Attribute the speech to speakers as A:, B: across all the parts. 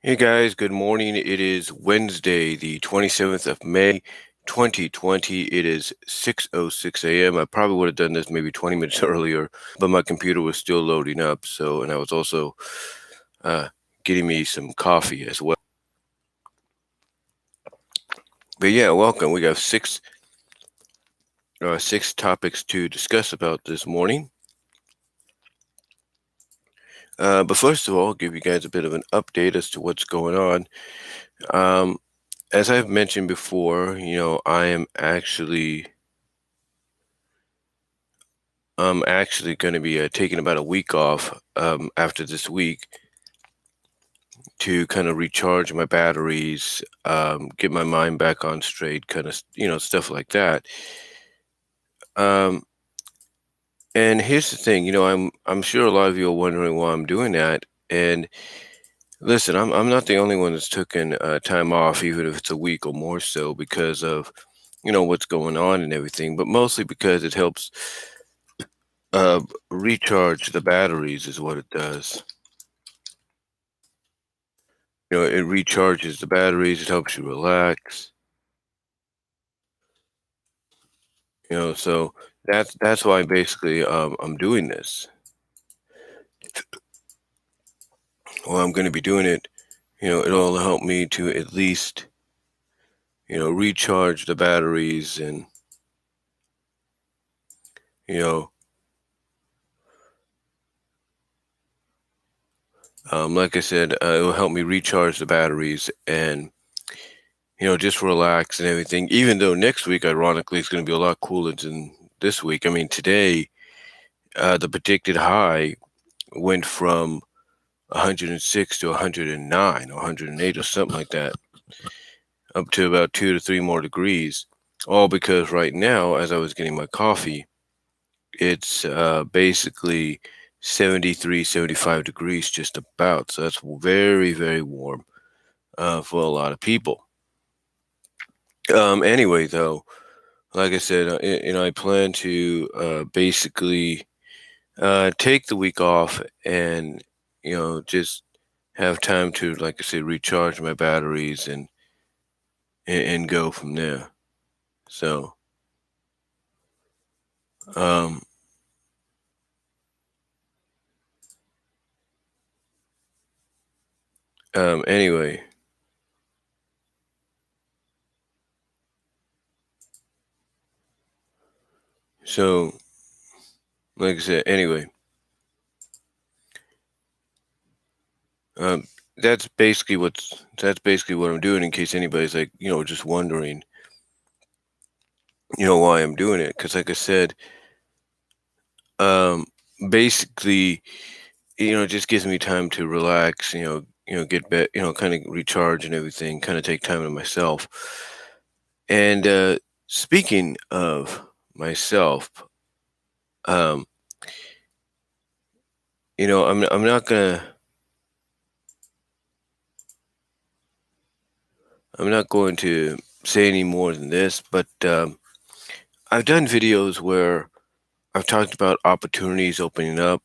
A: Hey guys, good morning. It is Wednesday, the 27th of May, 2020. It is 6:06 a.m. I probably would have done this maybe 20 minutes earlier, but my computer was still loading up. And I was also uh, getting me some coffee as well. But yeah, welcome. We got six topics to discuss about this morning. But first of all, I'll give you guys a bit of an update as to what's going on. Um, as I've mentioned before, I'm actually going to be taking about a week off after this week to kind of recharge my batteries, get my mind back on straight, kind of, stuff like that. Um, and here's the thing, I'm sure a lot of you are wondering why I'm doing that. And listen, I'm not the only one that's taken time off, even if it's a week or more so, because of what's going on and everything. But mostly because it helps uh, recharge the batteries, is what it does. It recharges the batteries, it helps you relax, so that's why basically I'm doing this. Well, I'm going to be doing it, it'll help me to at least, recharge the batteries and, you know, like I said, it will help me recharge the batteries and, just relax and everything. Even though next week, ironically, it's going to be a lot cooler than this week. I mean, today, the predicted high went from 106 to 109 or 108 or something like that, up to about 2 to 3 more degrees. All because right now, as I was getting my coffee, it's basically 73, 75 degrees just about. So that's very, very warm for a lot of people. Anyway, though, like I said, I plan to basically take the week off and, just have time to, like I said, recharge my batteries and go from there. So, um, anyway, so like I said, anyway, um, that's basically what I'm doing. In case anybody's like, just wondering, why I'm doing it. Because, like I said, um, basically, it just gives me time to relax. Get back, kind of recharge and everything. Kind of take time to myself. And speaking of myself, um, I'm not gonna I'm not going to say any more than this, but I've done videos where I've talked about opportunities opening up.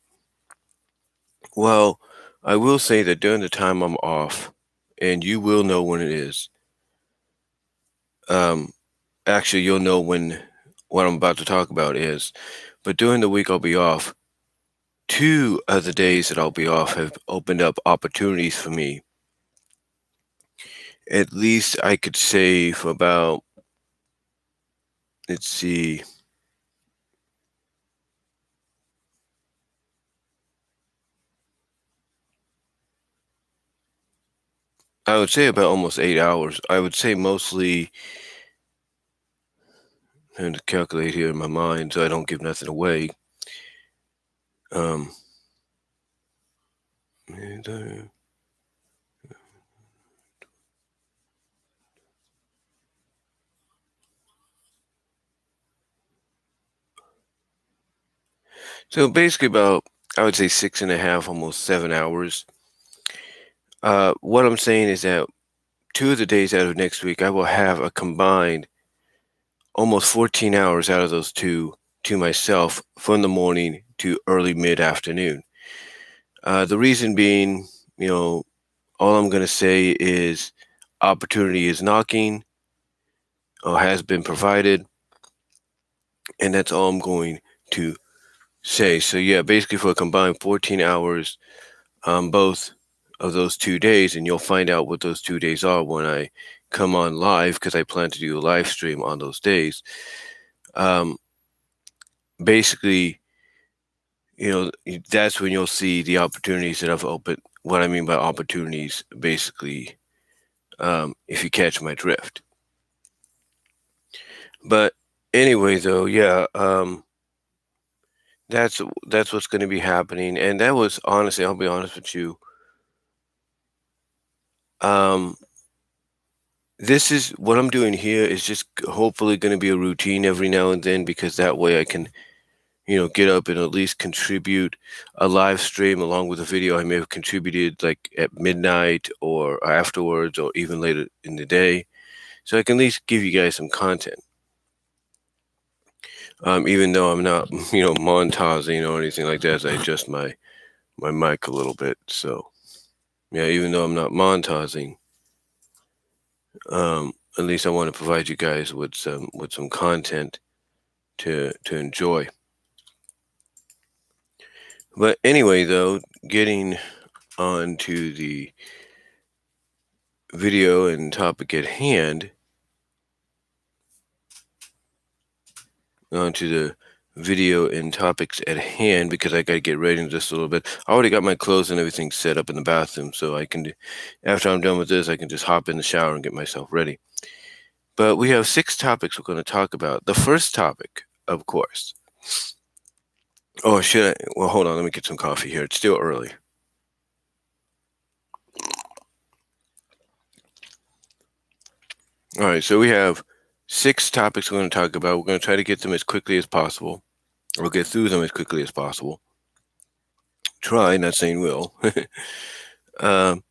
A: Well, I will say that during the time I'm off, and you will know when it is. Um, actually, you'll know when what I'm about to talk about is. But during the week I'll be off, 2 of the days that I'll be off have opened up opportunities for me. At least I could say for about, let's see, I would say about almost 8 hours. I would say mostly, and to calculate here in my mind so I don't give nothing away. Um, so basically about, I would say 6.5, almost 7 hours. What I'm saying is that 2 of the days out of next week, I will have a combined almost 14 hours out of those two to myself from the morning to early mid-afternoon. The reason being, all I'm going to say is opportunity is knocking or has been provided. And that's all I'm going to say. So yeah, basically for a combined 14 hours, both of those 2 days, and you'll find out what those 2 days are when I come on live, because I plan to do a live stream on those days. Basically, that's when you'll see the opportunities that I've opened. What I mean by opportunities, basically, if you catch my drift. But anyway, though, yeah, that's what's going to be happening, and that was, honestly, I'll be honest with you. This is what I'm doing here is just hopefully going to be a routine every now and then, because that way I can, get up and at least contribute a live stream along with a video I may have contributed like at midnight or afterwards or even later in the day. So I can at least give you guys some content. Even though I'm not, montaging or anything like that, as I adjust my mic a little bit. So yeah, even though I'm not montaging, at least I want to provide you guys with some content to enjoy. But anyway, though, getting on to the video and topic at hand, because I got to get ready in just a little bit. I already got my clothes and everything set up in the bathroom, so I can, after I'm done with this, I can just hop in the shower and get myself ready. But we have 6 topics we're going to talk about. The first topic, of course. Oh, should I? Well, hold on. Let me get some coffee here. It's still early. All right, so we have 6 topics we're going to talk about. We're going to try to get them as quickly as possible, or get through them as quickly as possible. Try, not saying will. But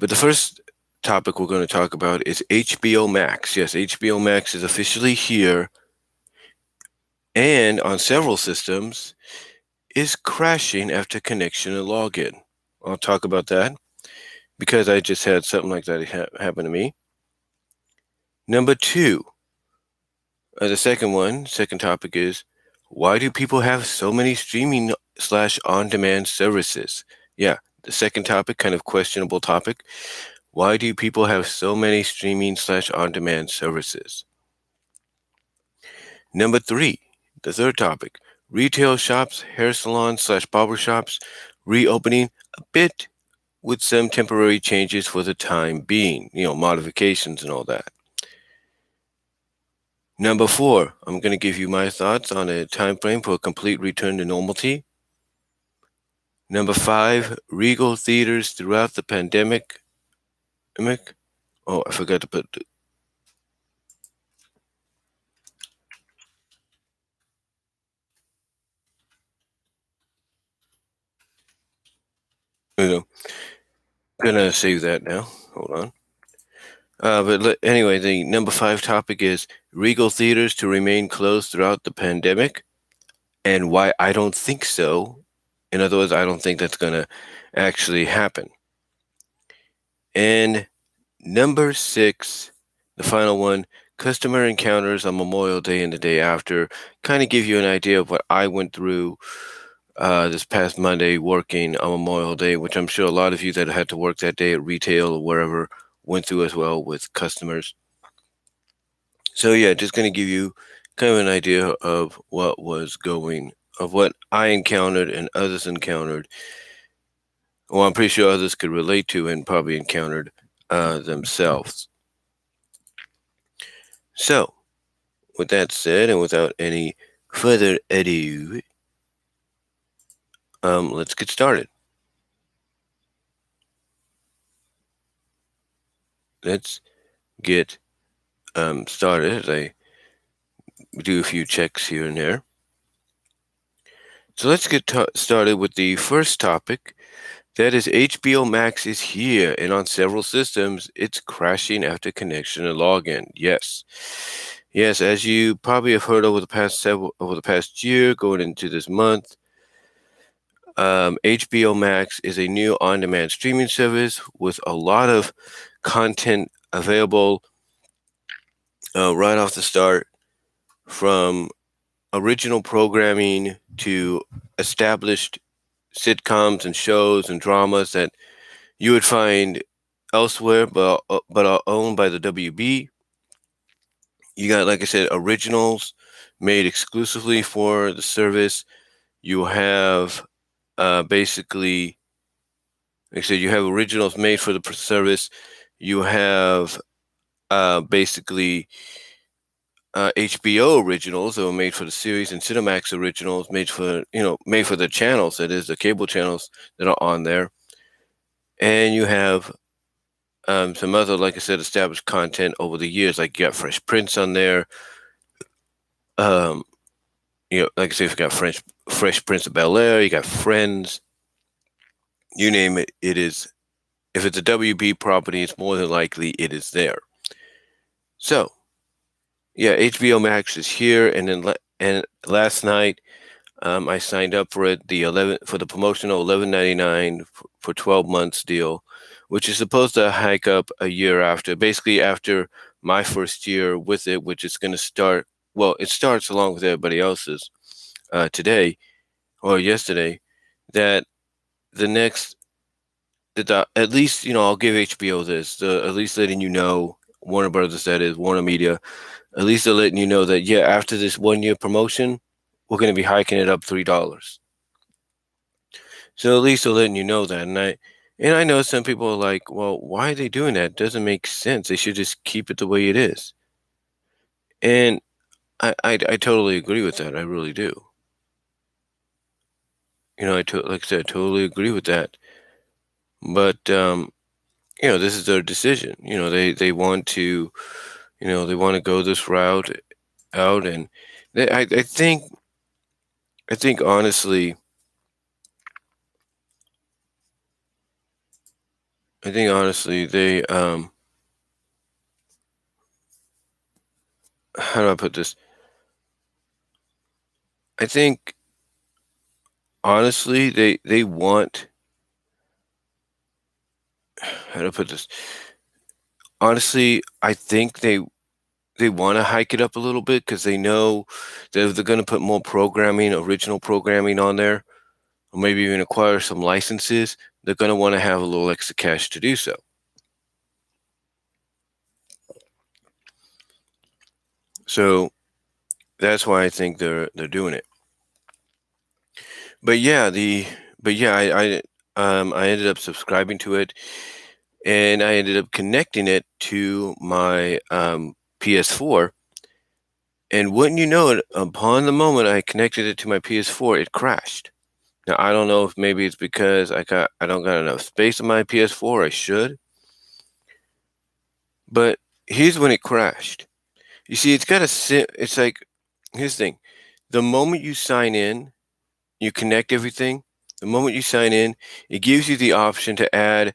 A: the first topic we're going to talk about is HBOMAX. Yes, HBOMAX is officially here, and on several systems is crashing after connection and login. I'll talk about that because I just had something like that happen to me. Number 2, the second topic is, why do people have so many streaming / on-demand services? Yeah, the second topic, kind of questionable topic. Why do people have so many streaming / on-demand services? Number 3, the third topic, retail shops, hair salons / barbershops reopening a bit with some temporary changes for the time being, modifications and all that. Number 4, I'm going to give you my thoughts on a time frame for a complete return to normality. Number 5, Regal theaters throughout the pandemic. Oh, I forgot to put. Gonna save that now. Hold on. Anyway, the number 5 topic is Regal theaters to remain closed throughout the pandemic, and why I don't think so. In other words, I don't think that's going to actually happen. And number 6, the final one, customer encounters on Memorial Day and the day after. Kind of give you an idea of what I went through this past Monday working on Memorial Day, which I'm sure a lot of you that had to work that day at retail or wherever went through as well with customers. So yeah, just going to give you kind of an idea of what I encountered and others encountered. Well, I'm pretty sure others could relate to and probably encountered themselves. So, with that said, and without any further ado, let's get started. Let's get started as I do a few checks here and there. So let's get started with the first topic. That is, HBOMAX is here, and on several systems, it's crashing after connection and login. Yes, as you probably have heard over the past year, going into this month, HBO Max is a new on-demand streaming service with a lot of content available right off the start, from original programming to established sitcoms and shows and dramas that you would find elsewhere, but are owned by the WB. You got, like I said, originals made exclusively for the service. You have basically, like I said, you have originals made for the service. You have basically HBO originals that were made for the series, and Cinemax originals made for the channels. That is the cable channels that are on there. And you have some other, like I said, established content over the years. Like you got Fresh Prince on there. Um, like I said, you got Fresh Prince of Bel Air. You got Friends. You name it, it is. If it's a WB property, it's more than likely it is there. So, yeah, HBO Max is here, and last night I signed up for it for the promotional $11.99 for 12 months deal, which is supposed to hike up a year after, basically after my first year with it, which is going to start. Well, it starts along with everybody else's today or yesterday. That the next, at least I'll give HBO this, at least letting you know, Warner Brothers, that is Warner Media, at least they're letting you know that, yeah, after this 1 year promotion, we're going to be hiking it up $3. So at least they're letting you know that. And I know some people are like, well, why are they doing that? It doesn't make sense. They should just keep it the way it is. And I totally agree with that. I really do. Like I said, I totally agree with that. But this is their decision. They want to, they want to go this route out, and I think honestly, they how do I put this? I think honestly, they want, how do I put this? Honestly, I think they want to hike it up a little bit because they know that if they're going to put more programming, original programming on there, or maybe even acquire some licenses, they're going to want to have a little extra cash to do so. So that's why I think they're doing it. But yeah, I ended up subscribing to it, and I ended up connecting it to my PS4. And wouldn't you know it, upon the moment I connected it to my PS4, it crashed. Now I don't know if maybe it's because I don't got enough space on my PS4. I should, but here's when it crashed. You see, it's like, here's the thing: the moment you sign in, you connect everything. The moment you sign in, it gives you the option to add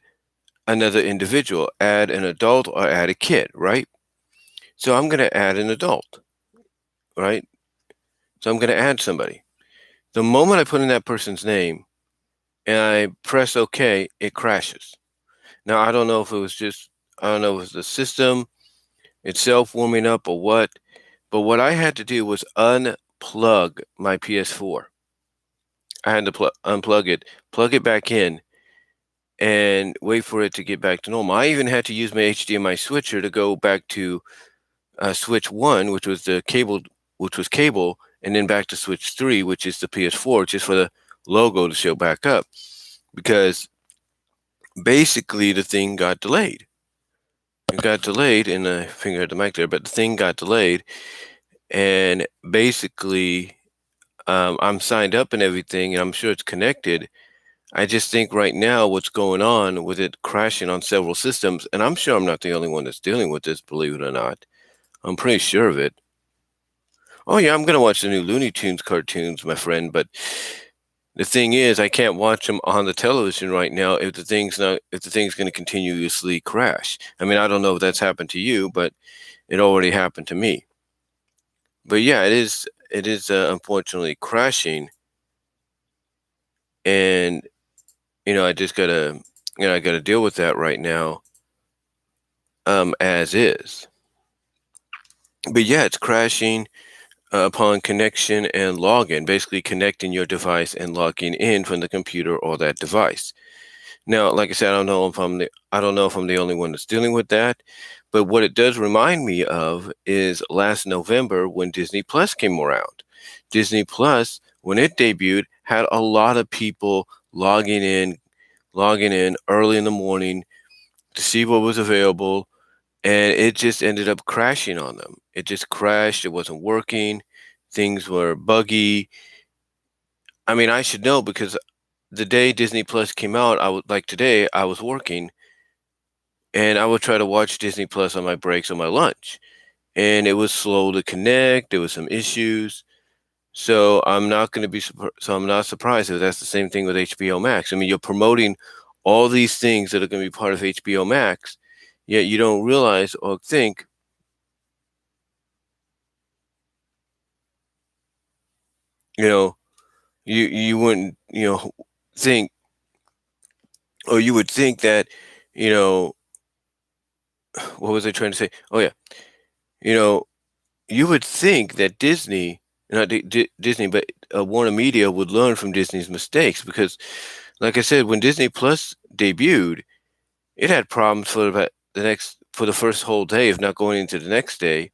A: another individual, add an adult or add a kid, right? So I'm going to add an adult, right? So I'm going to add somebody. The moment I put in that person's name and I press OK, it crashes. Now, I don't know if it was the system itself warming up or what, but what I had to do was unplug my PS4. I had to unplug it, plug it back in, and wait for it to get back to normal. I even had to use my HDMI switcher to go back to switch 1, which was cable, and then back to switch 3, which is the PS4, just for the logo to show back up, because basically the thing got delayed. It got delayed, and I fingered the mic there, but the thing got delayed, and basically I'm signed up and everything, and I'm sure it's connected. I just think right now what's going on with it crashing on several systems, and I'm sure I'm not the only one that's dealing with this, believe it or not. I'm pretty sure of it. Oh yeah, I'm gonna watch the new Looney Tunes cartoons, my friend, but the thing is, I can't watch them on the television right now if the thing's going to continuously crash. I mean, I don't know if that's happened to you, but it already happened to me. But yeah, it is unfortunately crashing. and I just gotta, I gotta deal with that right now, as is. But yeah, it's crashing upon connection and login, basically connecting your device and logging in from the computer or that device. Now, like I said, I don't know if I'm the only one that's dealing with that, but what it does remind me of is last November when Disney Plus came around. Disney Plus, when it debuted, had a lot of people logging in early in the morning to see what was available, and it just ended up crashing on them. It just crashed. It wasn't working. Things were buggy. I mean, I should know because the day Disney Plus came out, I would like today, I was working and I would try to watch Disney Plus on my breaks on my lunch. And it was slow to connect. There was some issues. So I'm not surprised if that's the same thing with HBO Max. I mean, you're promoting all these things that are going to be part of HBO Max, yet you don't realize or think, you know, you wouldn't, think, or you would think that, you know, what was I trying to say? Oh yeah, you know, you would think that Disney, not Disney, but Warner Media would learn from Disney's mistakes because, like I said, when Disney Plus debuted, it had problems for the first whole day, if not going into the next day,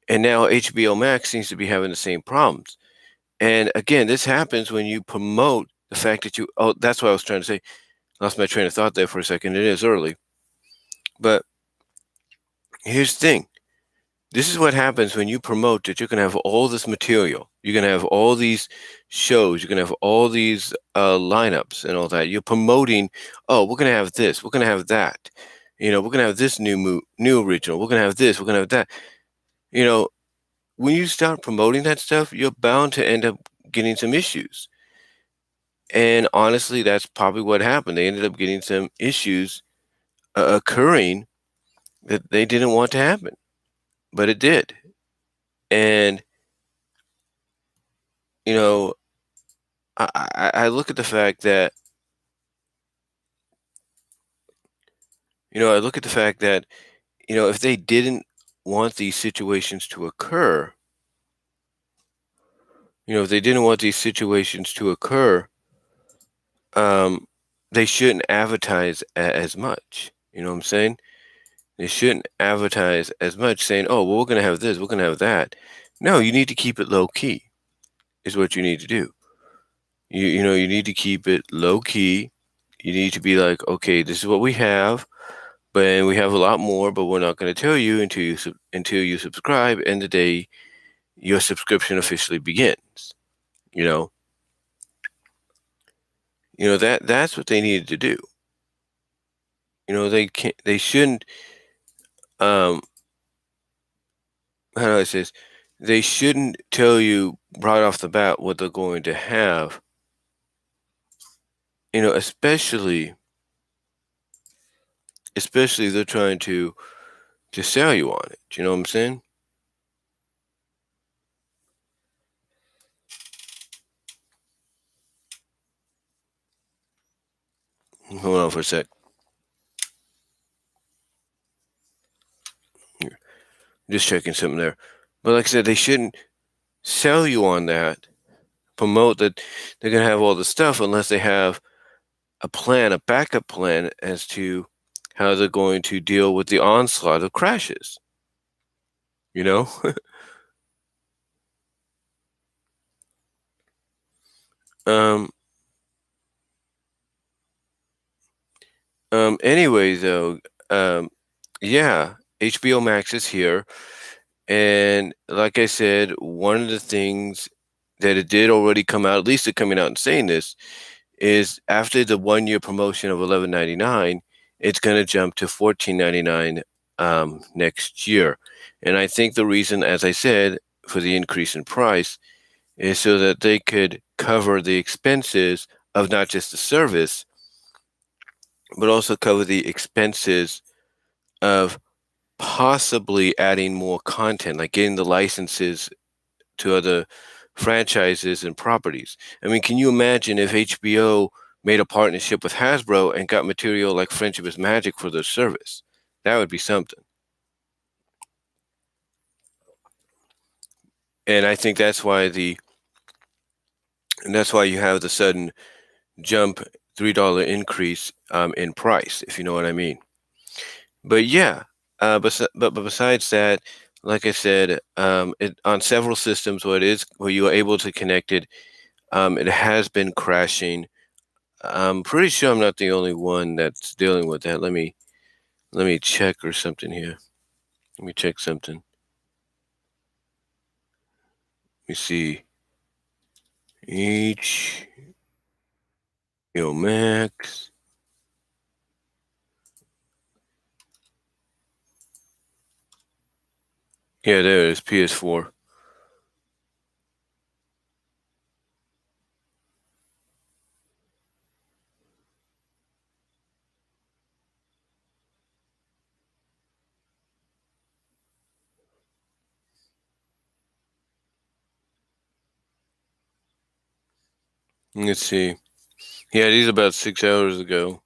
A: and now HBO Max seems to be having the same problems. And again, this happens when you promote the fact that you. Oh, that's what I was trying to say. Lost my train of thought there for a second. It is early, but here's the thing. This is what happens when you promote that you're going to have all this material. You're going to have all these shows. You're going to have all these lineups and all that. You're promoting, oh, we're going to have this. We're going to have that. We're going to have this new original. We're going to have this. We're going to have that. You know, when you start promoting that stuff, you're bound to end up getting some issues. And honestly, that's probably what happened. They ended up getting some issues occurring that they didn't want to happen, but it did. And, you know, I look at the fact that, I look at the fact that, if they didn't want these situations to occur, if they didn't want these situations to occur, um, they shouldn't advertise as much. You know what I'm saying? They shouldn't advertise as much saying, oh, well, we're going to have this, we're going to have that. No, you need to keep it low key, is what you need to do. You need to keep it low key. You need to be like, okay, this is what we have. But we have a lot more, but we're not going to tell you until you subscribe and the day your subscription officially begins. You know, that's what they needed to do. They shouldn't. Um, how do I say this? They shouldn't tell you right off the bat what they're going to have. Especially if they're trying to sell you on it. You know what I'm saying? Hold on for a sec. Just checking something there. But like I said, they shouldn't sell you on that, promote that they're going to have all the stuff unless they have a backup plan as to how they're going to deal with the onslaught of crashes. You know? um, anyway, though, yeah, HBO Max is here. And like I said, one of the things that it did already come out, at least they're coming out and saying this, is after the 1 year promotion of $11.99, it's going to jump to $14.99 next year. And I think the reason, as I said, for the increase in price is so that they could cover the expenses of not just the service, but also cover the expenses of possibly adding more content, like getting the licenses to other franchises and properties. I mean, can you imagine if HBO made a partnership with Hasbro and got material like Friendship is Magic for their service? That would be something. And I think that's why you have the sudden jump $3 increase in price, if you know what I mean. But yeah, but besides that, like I said, on several systems where you are able to connect it, it has been crashing. I'm pretty sure I'm not the only one that's dealing with that. Let me check or something here. Let me check something. Let me see. HBOMAX. Yeah, there it is. PS4. Let's see. Yeah, these about 6 hours ago.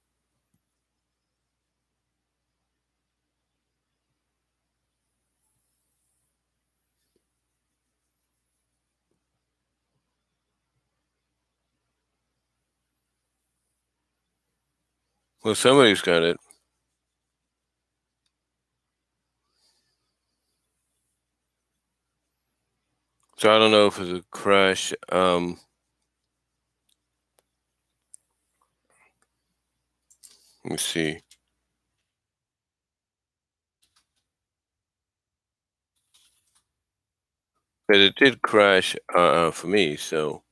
A: Well, somebody's got it. So I don't know if it's a crash. Let me see. But it did crash for me. So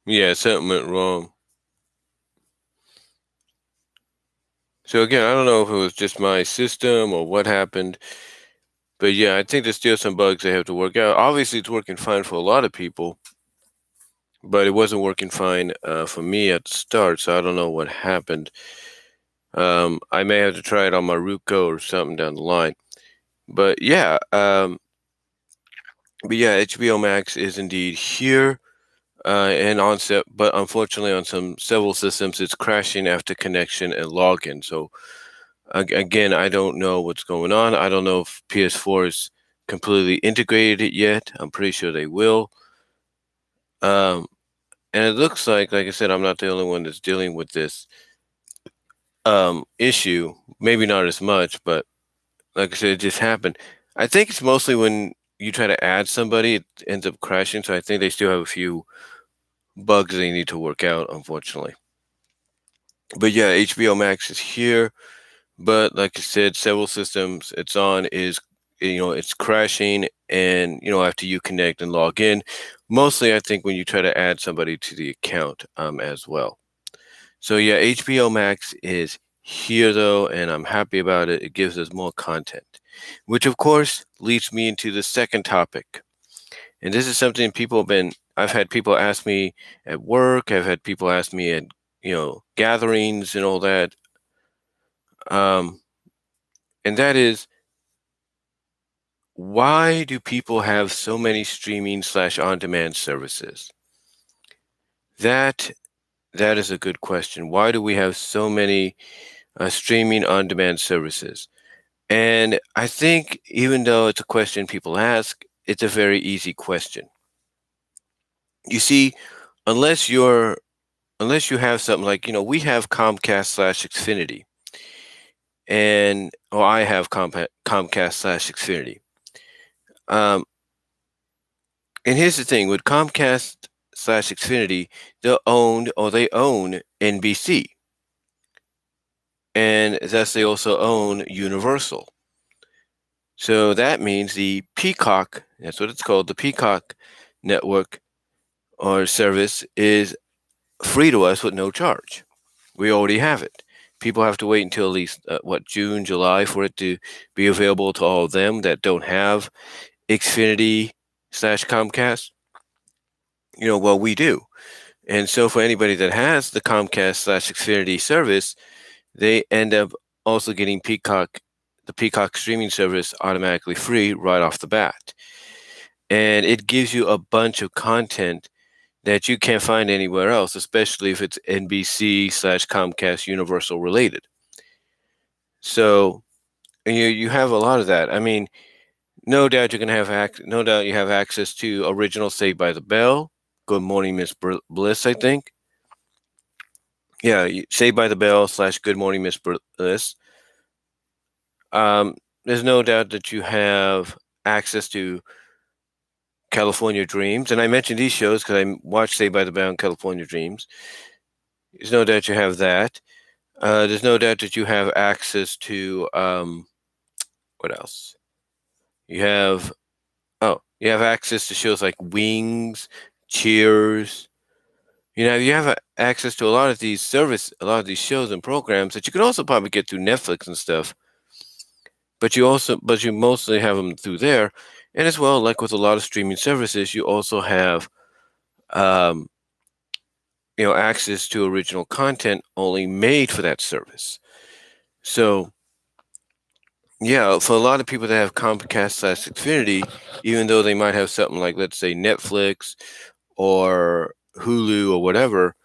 A: yeah, something went wrong. So again, I don't know if it was just my system or what happened. But yeah, I think there's still some bugs they have to work out. Obviously, it's working fine for a lot of people, but it wasn't working fine for me at the start. So I don't know what happened. I may have to try it on my Ruko or something down the line. But yeah, HBO Max is indeed here and on set, but unfortunately, on several systems, it's crashing after connection and login. So again, I don't know what's going on. I don't know if PS4 is completely integrated it yet. I'm pretty sure they will. Um, and it looks like I said, I'm not the only one that's dealing with this issue. Maybe not as much, but like I said, it just happened. I think it's mostly when you try to add somebody, it ends up crashing. So I think they still have a few bugs they need to work out, unfortunately. But yeah, HBO Max is here. But like I said, several systems it's on is it's crashing, and after you connect and log in, mostly I think when you try to add somebody to the account as well. So yeah, HBO Max is here though, and I'm happy about it. It gives us more content, which of course leads me into the second topic. And this is something I've had people ask me at work, I've had people ask me at gatherings and all that. Um, and that is, why do people have so many streaming slash on demand services? That that is a good question. Why do we have so many streaming on demand services? And I think even though it's a question people ask, it's a very easy question. You see, unless you're unless you have something like, we have Comcast slash Xfinity, or I have Comcast slash Xfinity. Um, and here's the thing with Comcast slash Xfinity, they own NBC, and thus they also own Universal. So that means the Peacock, that's what it's called, the Peacock network or service is free to us with no charge. We already have it. People have to wait until at least June, July for it to be available to all of them that don't have Xfinity slash Comcast. Well, we do. And so for anybody that has the Comcast/Xfinity service, they end up also getting the Peacock streaming service automatically free right off the bat. And it gives you a bunch of content that you can't find anywhere else, especially if it's NBC/Comcast Universal related. So you have a lot of that. I mean, no doubt you're going to have no doubt you have access to original Saved by the Bell, Good Morning Miss Bliss, I think. Yeah, Saved by the Bell / Good Morning Miss Bliss. There's no doubt that you have access to California Dreams, and I mentioned these shows because I watched Saved by the Bell and California Dreams. There's no doubt you have that. There's no doubt that you have access to what else? You have you have access to shows like Wings, Cheers. You have access to a lot of these shows and programs that you can also probably get through Netflix and stuff. But you mostly have them through there, and as well, like with a lot of streaming services, you also have um, access to original content only made for that service. So yeah, for a lot of people that have Comcast/Xfinity, even though they might have something like, let's say, Netflix or Hulu or whatever,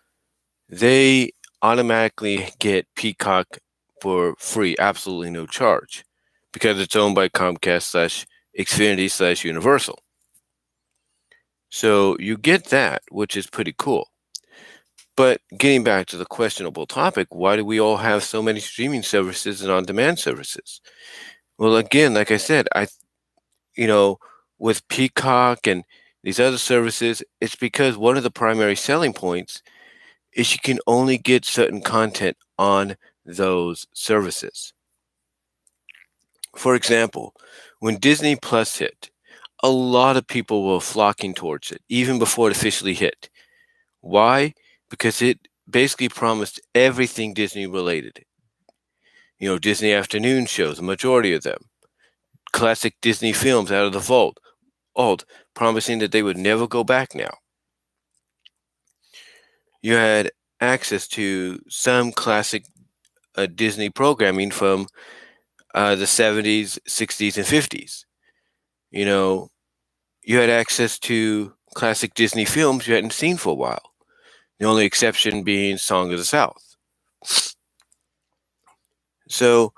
A: they automatically get Peacock for free, absolutely no charge, because it's owned by Comcast/Xfinity/Universal. So you get that, which is pretty cool. But getting back to the questionable topic, why do we all have so many streaming services and on-demand services? Well, again, like I said, with Peacock and these other services, it's because one of the primary selling points is you can only get certain content on those services. For example, when Disney Plus hit, a lot of people were flocking towards it, even before it officially hit. Why? Because it basically promised everything Disney related. Disney afternoon shows, a majority of them. Classic Disney films out of the vault, promising that they would never go back now. You had access to some classic Disney programming from the 70s, 60s, and 50s. You had access to classic Disney films you hadn't seen for a while. The only exception being Song of the South. So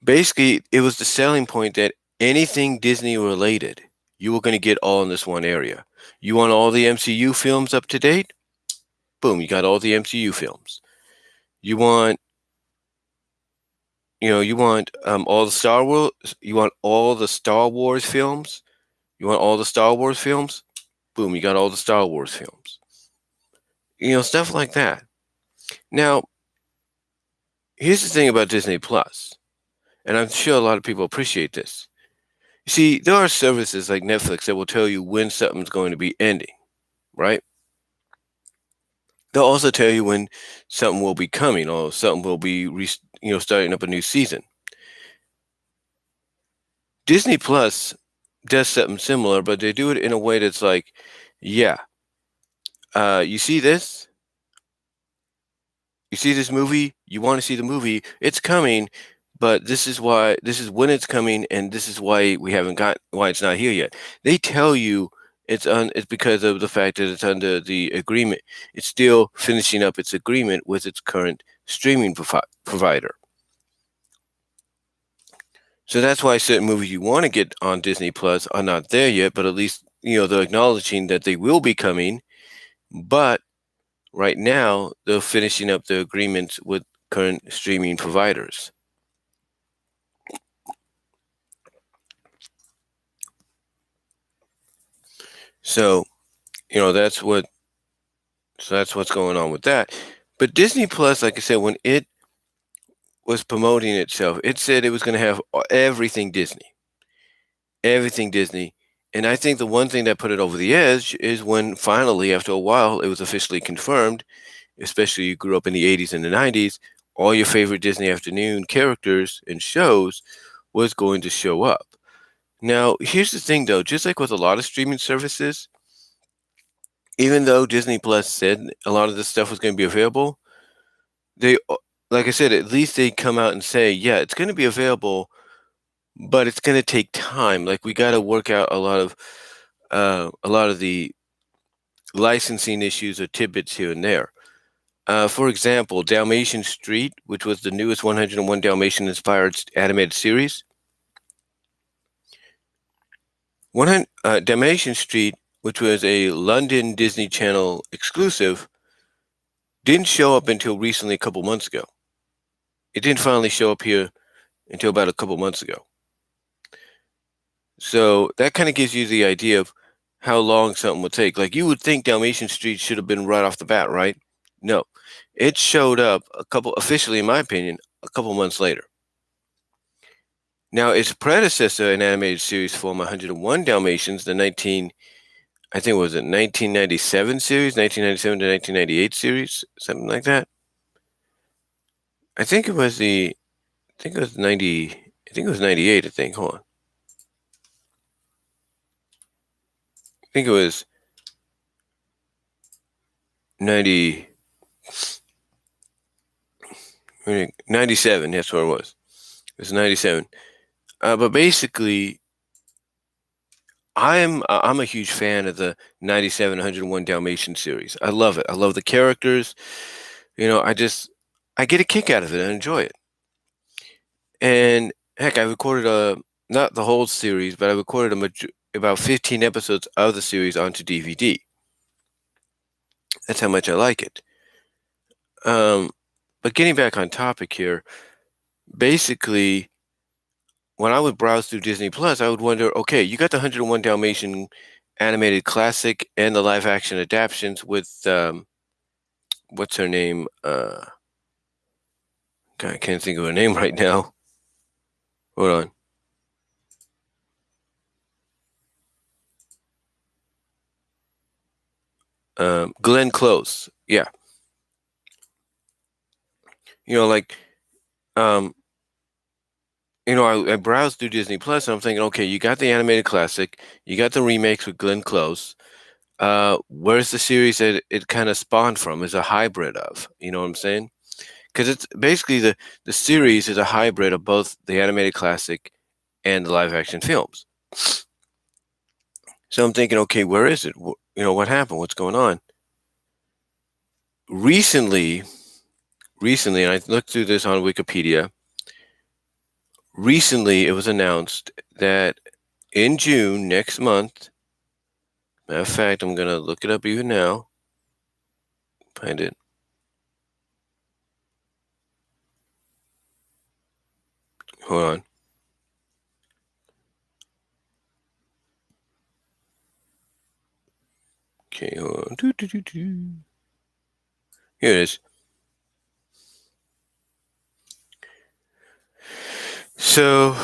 A: basically, it was the selling point that anything Disney related, you were going to get all in this one area. You want all the MCU films up to date? Boom, you got all the MCU films. You want all the Star Wars. You want all the Star Wars films. You want all the Star Wars films. Boom, you got all the Star Wars films. Stuff like that. Now, here's the thing about Disney Plus, and I'm sure a lot of people appreciate this. You see, there are services like Netflix that will tell you when something's going to be ending, right? They'll also tell you when something will be coming or something will be starting up a new season. Disney Plus does something similar, but they do it in a way that's like, yeah, you see this? You see this movie? You want to see the movie? It's coming, but this is when it's coming, and this is why why it's not here yet. They tell you it's because of the fact that it's under the agreement. It's still finishing up its agreement with its current streaming provider. So that's why certain movies you want to get on Disney Plus are not there yet, but at least they're acknowledging that they will be coming. But right now, they're finishing up the agreements with current streaming providers. So, that's what's going on with that. But Disney Plus, like I said, when it was promoting itself, it said it was going to have everything Disney. Everything Disney. And I think the one thing that put it over the edge is when finally, after a while, it was officially confirmed, especially you grew up in the 80s and the 90s, all your favorite Disney afternoon characters and shows was going to show up. Now, here's the thing, though. Just like with a lot of streaming services, even though Disney Plus said a lot of this stuff was going to be available, they, like I said, at least they come out and say, yeah, it's going to be available, but it's going to take time. Like we got to work out a lot of the licensing issues or tidbits here and there. For example, Dalmatian Street, which was the newest 101 Dalmatian inspired animated series. Dalmatian Street, which was a London Disney Channel exclusive, didn't show up until recently, a couple months ago. It didn't finally show up here until about a couple months ago. So that kind of gives you the idea of how long something would take. Like you would think Dalmatian Street should have been right off the bat, right? No, it showed up officially, in my opinion, a couple months later. Now, its predecessor, an animated series from 101 Dalmatians, I think it was a 1997 series, 1997 to 1998 series, something like that. I think it was 90, I think it was 98, I think. Hold on. I think it was 90, 97, that's what it was. It was 97. But basically, I'm a huge fan of the 97 101 Dalmatian series. I love it. I love the characters. I get a kick out of it and enjoy it. And heck, I recorded not the whole series, but I recorded about 15 episodes of the series onto DVD. That's how much I like it. But getting back on topic here, basically, when I would browse through Disney Plus, I would wonder, okay, you got the 101 Dalmatian animated classic and the live action adaptations with what's her name? God, I can't think of her name right now. Hold on. Glenn Close. Yeah. Like, um, I browsed through Disney Plus and I'm thinking, okay, you got the animated classic, you got the remakes with Glenn Close. Where's the series that it kind of spawned from? Is a hybrid of, you know what I'm saying? Because it's basically the series is a hybrid of both the animated classic and the live action films. So I'm thinking, okay, where is it? What happened? What's going on? Recently, and I looked through this on Wikipedia. Recently, it was announced that in June next month. Matter of fact, I'm gonna look it up even now. Find it. Hold on. Okay, hold on. Here it is. So,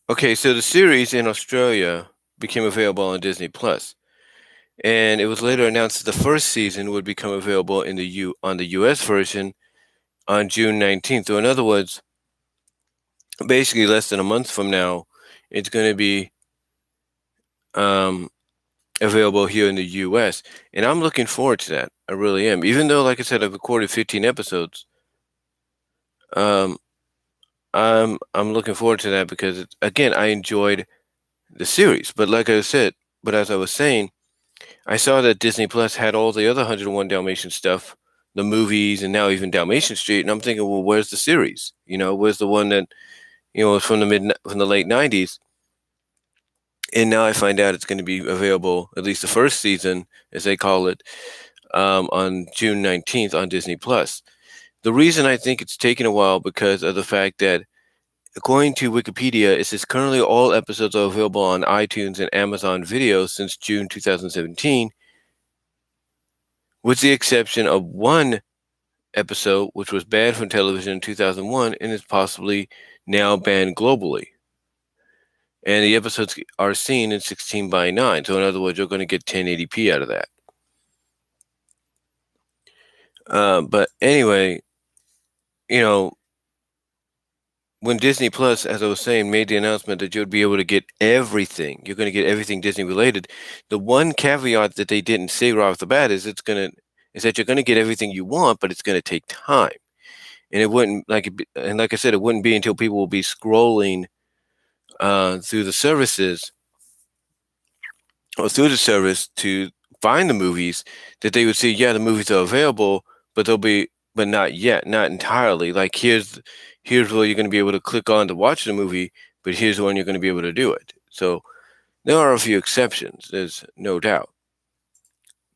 A: okay, so the series in Australia became available on Disney Plus, and it was later announced that the first season would become available on the US version on June 19th. So, in other words, basically less than a month from now, it's going to be available here in the US, and I'm looking forward to that. I really am. Even though, like I said, I've recorded 15 episodes. Um, I'm looking forward to that because again, I enjoyed the series. But like I said, but as I was saying, I saw that Disney Plus had all the other 101 Dalmatian stuff, the movies, and now even Dalmatian Street. And I'm thinking, well, where's the series? Where's the one that was from the late '90s? And now I find out it's going to be available, at least the first season, as they call it, on June 19th on Disney Plus. The reason I think it's taken a while because of the fact that, according to Wikipedia, it says currently all episodes are available on iTunes and Amazon Video since June 2017, with the exception of one episode which was banned from television in 2001 and is possibly now banned globally. And the episodes are seen in 16:9. So in other words, you're going to get 1080p out of that. But anyway, you know, when Disney Plus, as I was saying, made the announcement that you'd be able to get everything, you're going to get everything Disney related. The one caveat that they didn't say right off the bat is that you're going to get everything you want, but it's going to take time. And it wouldn't and like I said, it wouldn't be until people will be scrolling through the services or through the service to find the movies that they would see, yeah, the movies are available, but but not yet, not entirely. Like here's where you're going to be able to click on to watch the movie, but here's when you're going to be able to do it. So there are a few exceptions, there's no doubt.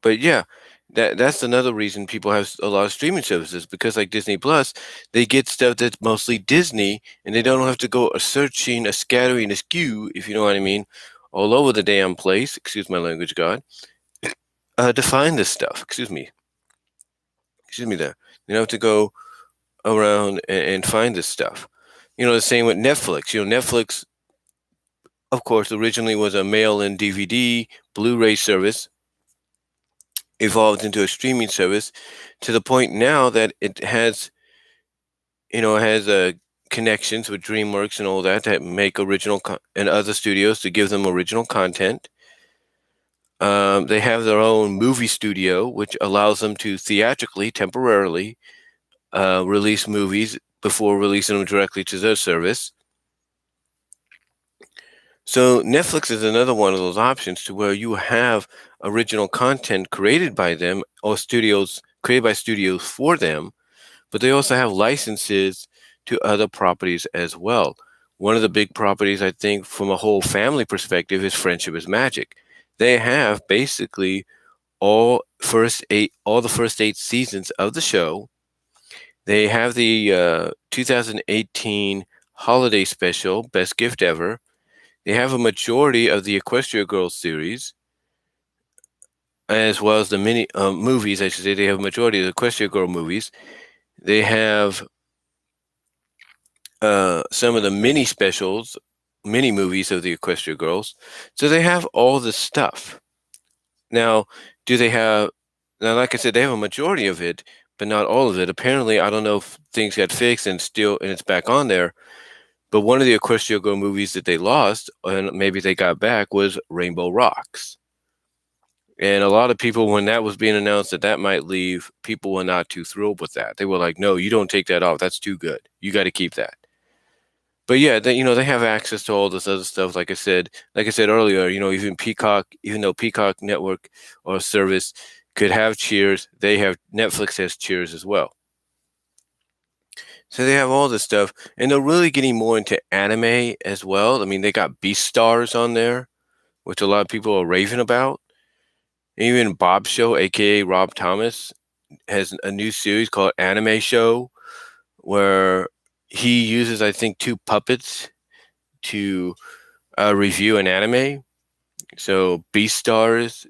A: But yeah, that's another reason people have a lot of streaming services, because like Disney Plus, they get stuff that's mostly Disney, and they don't have to go a searching, a scattering, askew, if you know what I mean, all over the damn place. Excuse my language, God. To find this stuff. Excuse me there. You don't have to go around and find this stuff. The same with Netflix. Netflix, of course, originally was a mail-in DVD, Blu-ray service, evolved into a streaming service to the point now that it has, connections with DreamWorks and all that make and other studios to give them original content. They have their own movie studio, which allows them to theatrically, temporarily, release movies before releasing them directly to their service. So Netflix is another one of those options to where you have original content created by them or created by studios for them, but they also have licenses to other properties as well. One of the big properties, I think, from a whole family perspective, is Friendship is Magic. They have basically all the first 8 seasons of the show. They have the 2018 holiday special, Best Gift Ever. They have a majority of the Equestria Girls series, as well as the mini movies, I should say. They have a majority of the Equestria Girl movies. They have some of the mini movies of the Equestria Girls. So they have all the stuff. Now, like I said, they have a majority of it, but not all of it. Apparently, I don't know if things got fixed and it's back on there. But one of the Equestria Girl movies that they lost, and maybe they got back, was Rainbow Rocks. And a lot of people, when that was being announced that might leave, people were not too thrilled with that. They were like, no, you don't take that off. That's too good. You got to keep that. But yeah, they have access to all this other stuff. Like I said earlier, even though Peacock Network or service could have Cheers, Netflix has Cheers as well. So they have all this stuff, and they're really getting more into anime as well. I mean, they got Beastars on there, which a lot of people are raving about. Even Bob Show, aka Rob Thomas, has a new series called Anime Show, where he uses, I think, 2 puppets to review an anime. So Beastars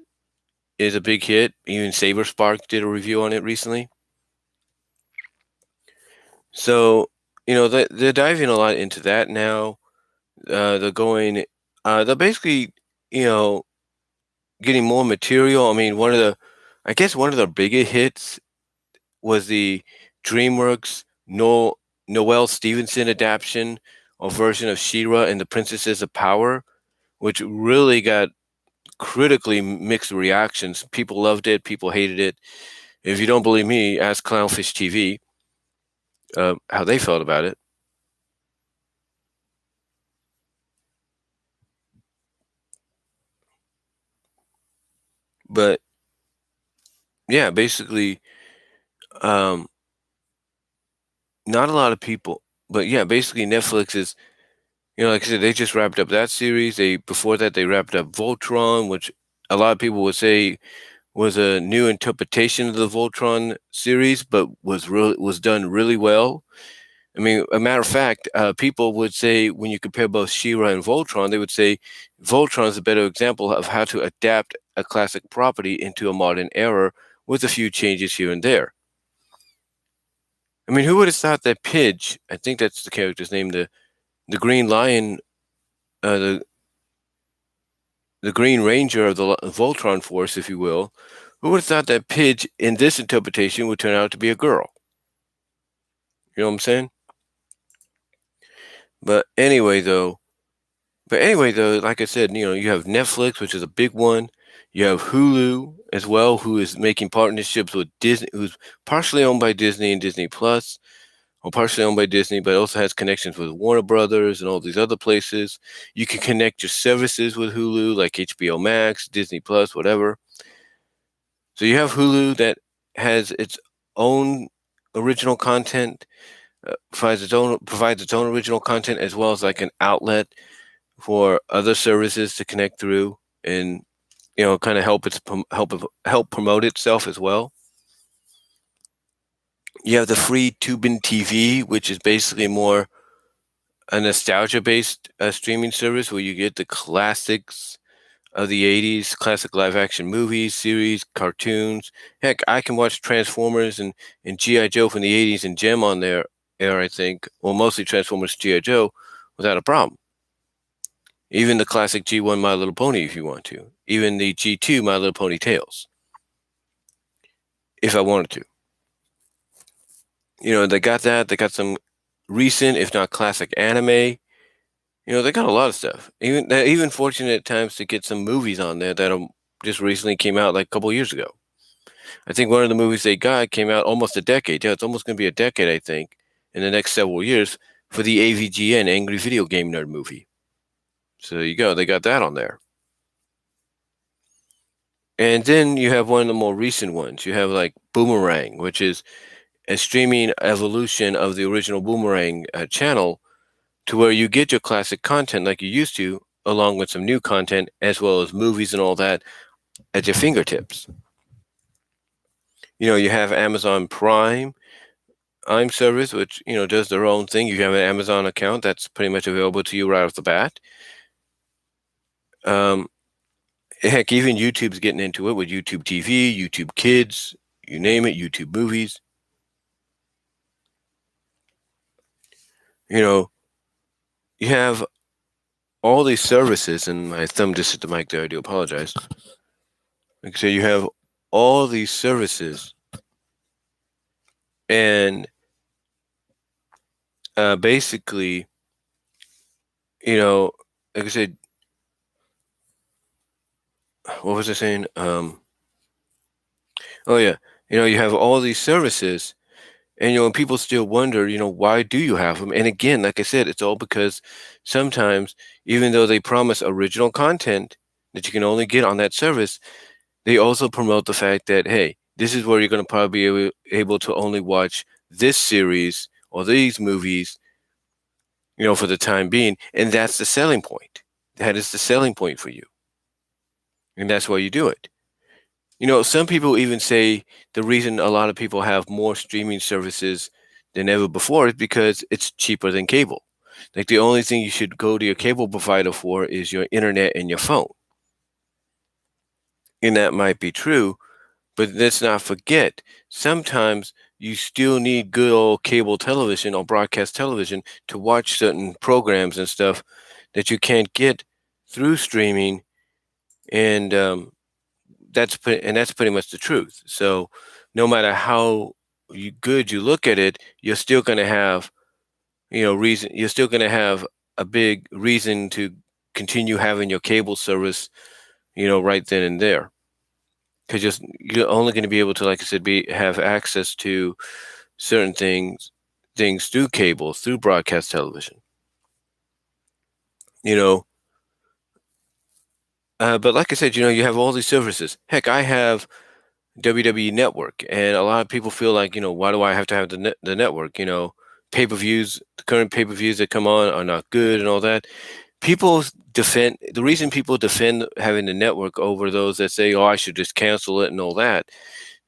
A: is a big hit. Even Saber Spark did a review on it recently. So, they're diving a lot into that now. They're basically, getting more material. I mean, one of the bigger hits was the DreamWorks Noelle Stevenson adaptation or version of She-Ra and the Princesses of Power, which really got critically mixed reactions. People loved it, people hated it. If you don't believe me, ask Clownfish TV how they felt about it. But yeah, basically, um, not a lot of people. But yeah, basically, Netflix is, like I said, they just wrapped up that series. Before that they wrapped up Voltron, which a lot of people would say was a new interpretation of the Voltron series, but was done really well. I mean, a matter of fact, people would say when you compare both She-Ra and Voltron, they would say Voltron is a better example of how to adapt a classic property into a modern era with a few changes here and there. I mean, who would have thought that Pidge, I think that's the character's name, the Green Lion, the Green Ranger of the Voltron Force, if you will, who would have thought that Pidge in this interpretation would turn out to be a girl? You know what I'm saying? But anyway, though, like I said, you have Netflix, which is a big one. You have Hulu as well, who is making partnerships with Disney, who's partially owned by Disney and Disney Plus, or partially owned by Disney, but also has connections with Warner Brothers and all these other places. You can connect your services with Hulu, like HBO Max, Disney Plus, whatever. So you have Hulu that has its own original content, provides its own original content, as well as like an outlet for other services to connect through, and kind of help promote itself as well. You have the free Tubin TV, which is basically more a nostalgia based streaming service where you get the classics of the 80s, classic live action movies, series, cartoons. Heck, I can watch Transformers and G.I. Joe from the 80s and Gem on there, I think. Well, mostly Transformers, G.I. Joe, without a problem. Even the classic G1 My Little Pony if you want to. Even the G2 My Little Pony Tales, if I wanted to. They got that. They got some recent, if not classic anime. They got a lot of stuff. Even fortunate at times to get some movies on there that just recently came out like a couple years ago. I think one of the movies they got came out almost a decade. Yeah, it's almost going to be a decade, I think, in the next several years for the AVGN, Angry Video Game Nerd movie. So there you go. They got that on there. And then you have one of the more recent ones. You have like Boomerang, which is a streaming evolution of the original Boomerang channel, to where you get your classic content like you used to, along with some new content, as well as movies and all that at your fingertips. You have Amazon Prime service, which, does their own thing. You have an Amazon account that's pretty much available to you right off the bat. Heck, even YouTube's getting into it with YouTube TV, YouTube Kids, you name it, YouTube Movies. You have all these services, and my thumb just hit the mic there. I do apologize. Like I say, you have all these services, and basically, like I said, what was I saying? Oh yeah, you have all these services, and people still wonder, why do you have them? And again, like I said, it's all because sometimes, even though they promise original content that you can only get on that service, they also promote the fact that, hey, this is where you're going to probably be able to only watch this series or these movies, for the time being. And that's the selling point. That is the selling point for you. And that's why you do it. Some people even say the reason a lot of people have more streaming services than ever before is because it's cheaper than cable. Like the only thing you should go to your cable provider for is your internet and your phone. And that might be true, but let's not forget, sometimes you still need good old cable television or broadcast television to watch certain programs and stuff that you can't get through streaming. And that's pretty much the truth. So no matter how good you look at it, you're still going to have, reason. You're still going to have a big reason to continue having your cable service, right then and there. Because you're only going to be able to, like I said, have access to certain things through cable, through broadcast television. But like I said, you have all these services. Heck, I have WWE Network, and a lot of people feel like, why do I have to have the network? Pay-per-views, the current pay-per-views that come on are not good and all that. The reason people defend having the network over those that say, oh, I should just cancel it and all that.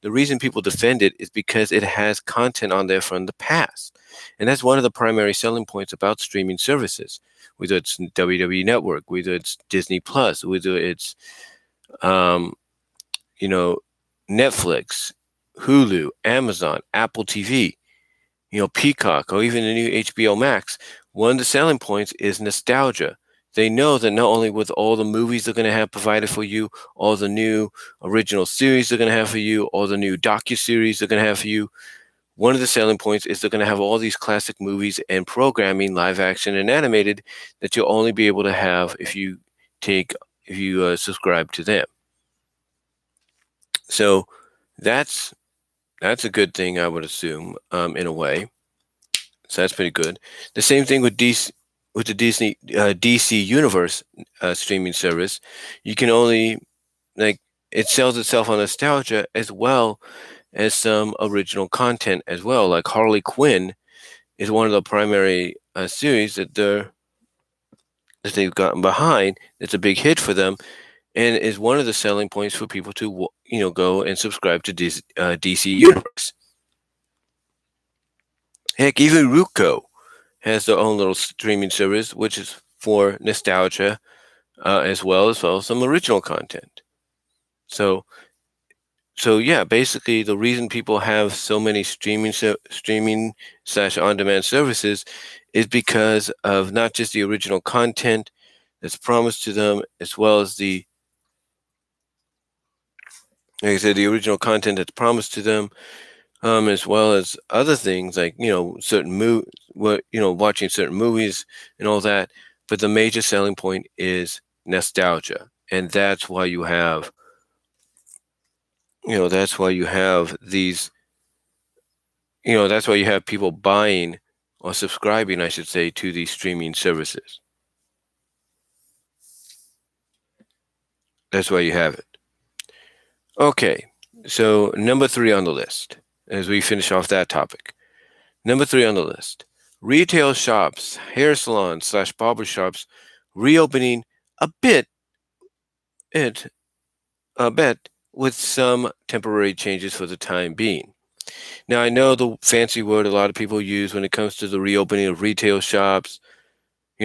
A: The reason people defend it is because it has content on there from the past. And that's one of the primary selling points about streaming services, whether it's WWE Network, whether it's Disney Plus, whether it's, Netflix, Hulu, Amazon, Apple TV, Peacock, or even the new HBOMAX. One of the selling points is nostalgia. They know that not only with all the movies they're going to have provided for you, all the new original series they're going to have for you, all the new docuseries they're going to have for you, One of the selling points is they're going to have all these classic movies and programming, live action and animated, that you'll only be able to have take if you subscribe to them. So that's that's a good thing, I would assume, in a way. So that's pretty good. The same thing with the DC Universe streaming service. You can only like it sells itself on nostalgia as well as some original content as well. Like Harley Quinn is one of the primary series that they've gotten behind. It's a big hit for them, and is one of the selling points for people to go and subscribe to DC Universe. Heck, even Ruko has their own little streaming service, which is for nostalgia as well as some original content. So yeah, basically the reason people have so many streaming slash on demand services is because of not just the original content that's promised to them, as well as like I said, the original content that's promised to them, as well as other things like watching certain movies and all that. But the major selling point is nostalgia, and that's why you have these that's why you have people buying or subscribing, I should say, to these streaming services. That's why you have it. Okay, so number 3 on the list, as we finish off that topic. Number 3 on the list: retail shops, hair salons slash barbershops reopening a bit, it, a bit with some temporary changes for the time being. Now, I know the fancy word a lot of people use when it comes to the reopening of retail shops,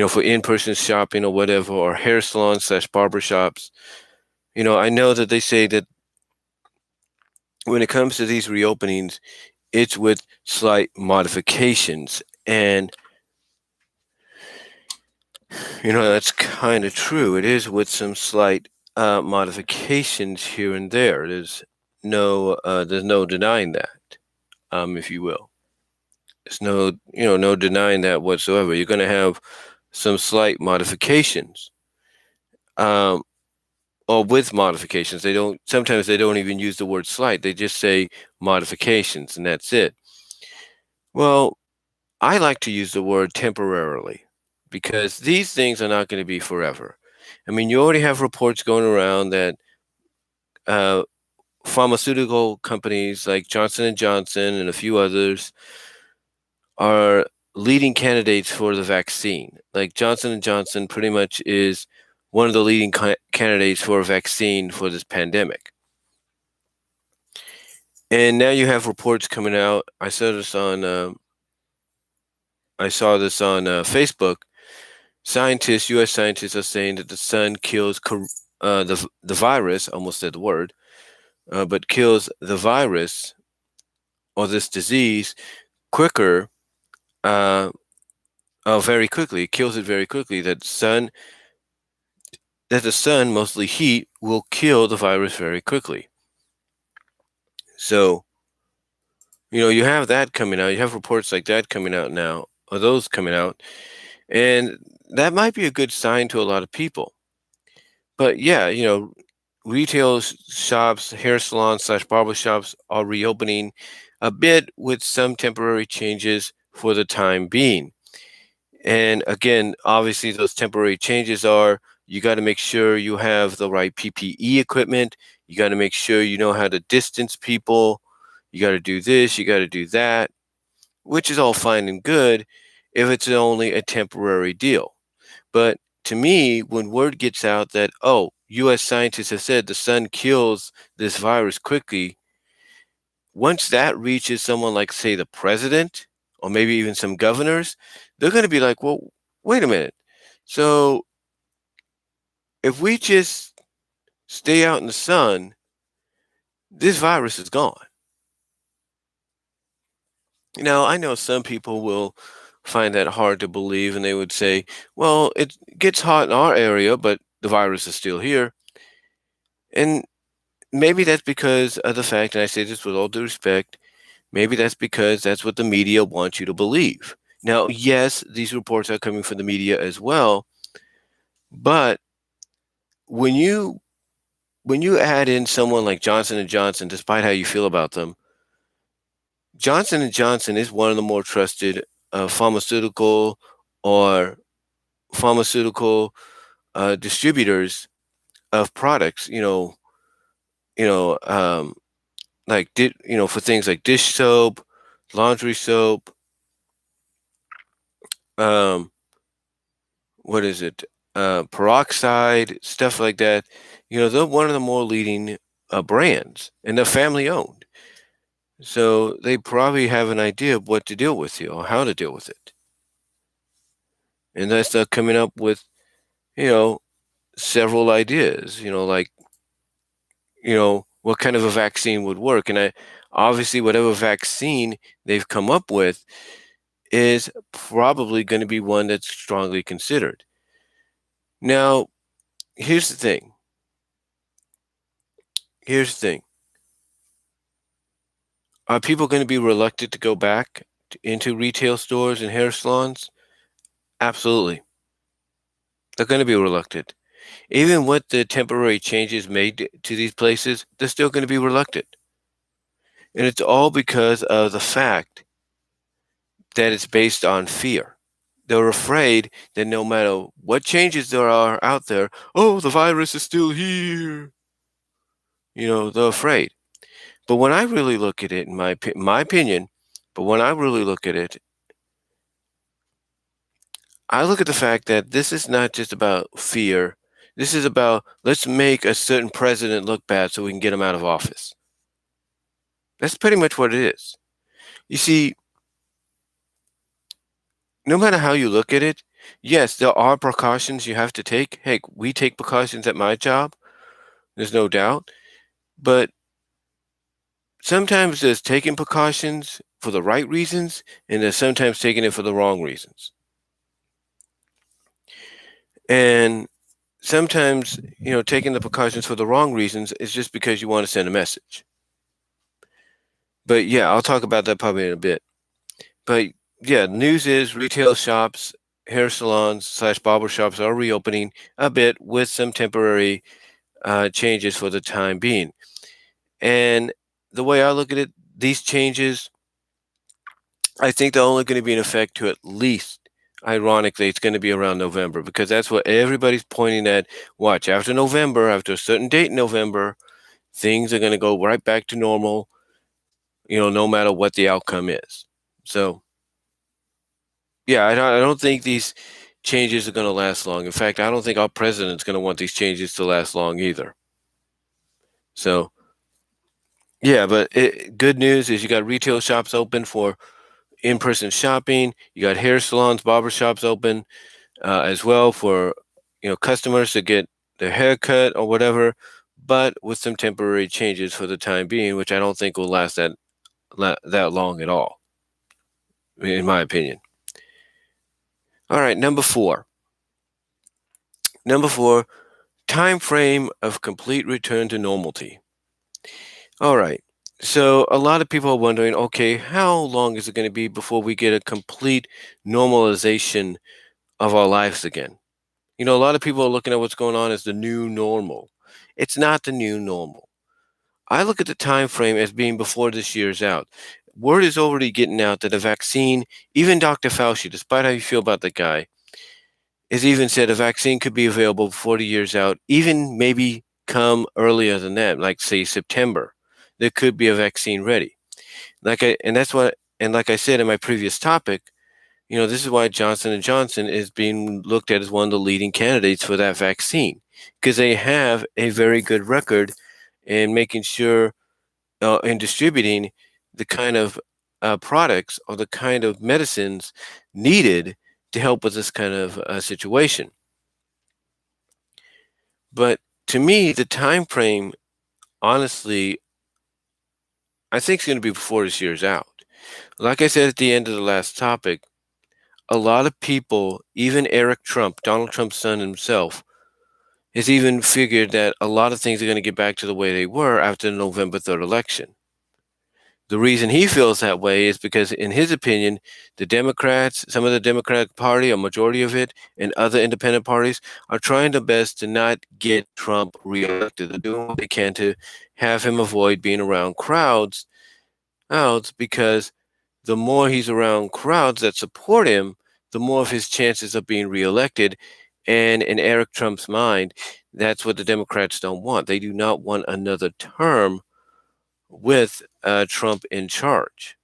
A: for in-person shopping or whatever, or hair salons slash barbershops. I know that they say that when it comes to these reopenings, it's with slight modifications. And, that's kind of true. It is with some slight modifications here and there. There's no denying that, if you will. There's no denying that whatsoever. You're going to have some slight modifications, or with modifications. Sometimes they don't even use the word slight. They just say modifications, and that's it. Well, I like to use the word temporarily, because these things are not going to be forever. I mean, you already have reports going around that pharmaceutical companies like Johnson and Johnson and a few others are leading candidates for the vaccine. Like Johnson and Johnson pretty much is one of the leading candidates for a vaccine for this pandemic. And now you have reports coming out. I saw this on Facebook. U.S. scientists are saying that the sun kills the virus. Almost said the word, but kills the virus or this disease quicker. Very quickly. It kills it very quickly. That the sun, mostly heat, will kill the virus very quickly. So, you have that coming out. You have reports like that coming out now, or those coming out, and that might be a good sign to a lot of people. But yeah, retail shops, hair salons slash barber shops are reopening a bit with some temporary changes for the time being. And again, obviously, those temporary changes are you got to make sure you have the right PPE equipment. You got to make sure you know how to distance people. You got to do this, you got to do that, which is all fine and good if it's only a temporary deal. But to me, when word gets out that, U.S. scientists have said the sun kills this virus quickly, once that reaches someone like, say, the president, or maybe even some governors, they're going to be like, well, wait a minute. So if we just stay out in the sun, this virus is gone. Now, I know some people will find that hard to believe, and they would say, well, it gets hot in our area, but the virus is still here. And maybe that's because of the fact, and I say this with all due respect, Maybe that's because that's what the media wants you to believe. Now, yes, these reports are coming from the media as well, but when you when you add in someone like Johnson and Johnson, despite how you feel about them, Johnson and Johnson is one of the more trusted pharmaceutical or pharmaceutical distributors of products. You know, like for things like dish soap, laundry soap, um, what is it, peroxide, stuff like that. They're one of the more leading brands, and they're family owned. So they probably have an idea of what to deal with, or how to deal with it. And that's coming up with, you know, several ideas, like, what kind of a vaccine would work. And obviously, whatever vaccine they've come up with is probably going to be one that's strongly considered. Now, here's the thing. Here's the thing. Are people going to be reluctant to go back into retail stores and hair salons? Absolutely. They're going to be reluctant. Even with the temporary changes made to these places, they're still going to be reluctant. And it's all because of the fact that it's based on fear. They're afraid that no matter what changes there are out there, oh, the virus is still here. They're afraid. But when I really look at it, in my opinion, but when I really look at it, I look at the fact that this is not just about fear. This is about, let's make a certain president look bad so we can get him out of office. That's pretty much what it is. You see, no matter how you look at it, yes, there are precautions you have to take. Hey, we take precautions at my job. There's no doubt. But sometimes there's taking precautions for the right reasons, and there's sometimes taking it for the wrong reasons. And sometimes, taking the precautions for the wrong reasons is just because you want to send a message. But yeah, I'll talk about that probably in a bit. But yeah, news is retail shops, hair salons / barbershops are reopening a bit with some temporary changes for the time being. And the way I look at it, these changes, I think they're only going to be in effect to at least, ironically, it's going to be around November, because that's what everybody's pointing at. Watch, after November, after a certain date in November, things are going to go right back to normal, no matter what the outcome is. So, yeah, I don't think these changes are going to last long. In fact, I don't think our president's going to want these changes to last long either. So, yeah, but good news is you got retail shops open for in-person shopping. You got hair salons, barber shops open as well for customers to get their hair cut or whatever, but with some temporary changes for the time being, which I don't think will last that long at all, in my opinion. All right, number four. Number four, time frame of complete return to normality. All right. So a lot of people are wondering, okay, how long is it going to be before we get a complete normalization of our lives again? A lot of people are looking at what's going on as the new normal. It's not the new normal. I look at the time frame as being before this year's out. Word is already getting out that a vaccine, even Dr. Fauci, despite how you feel about the guy, has even said a vaccine could be available before the year's out, even maybe come earlier than that, like say September. There could be a vaccine ready. Like I said in my previous topic, this is why Johnson and Johnson is being looked at as one of the leading candidates for that vaccine, because they have a very good record in making sure in distributing the kind of products or the kind of medicines needed to help with this kind of situation. But to me, the time frame, honestly, I think is going to be before this year's out. Like I said at the end of the last topic, a lot of people, even Eric Trump, Donald Trump's son himself, has even figured that a lot of things are going to get back to the way they were after the November 3rd election. The reason he feels that way is because, in his opinion, the Democrats, some of the Democratic Party, a majority of it, and other independent parties are trying their best to not get Trump reelected. They're doing what they can to have him avoid being around crowds, because the more he's around crowds that support him, the more of his chances of being reelected. And in Eric Trump's mind, that's what the Democrats don't want. They do not want another term with Trump in charge.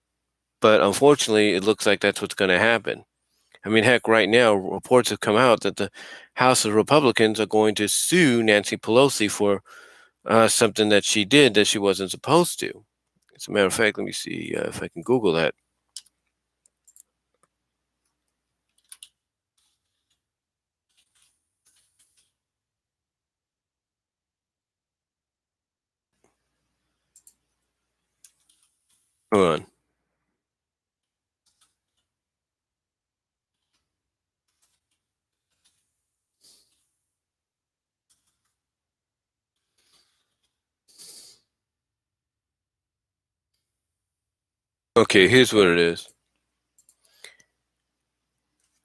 A: But unfortunately, it looks like that's what's going to happen. I mean, heck, right now, reports have come out that the House of Republicans are going to sue Nancy Pelosi for something that she did that she wasn't supposed to. As a matter of fact, let me see if I can Google that. Hold on. Okay, here's what it is.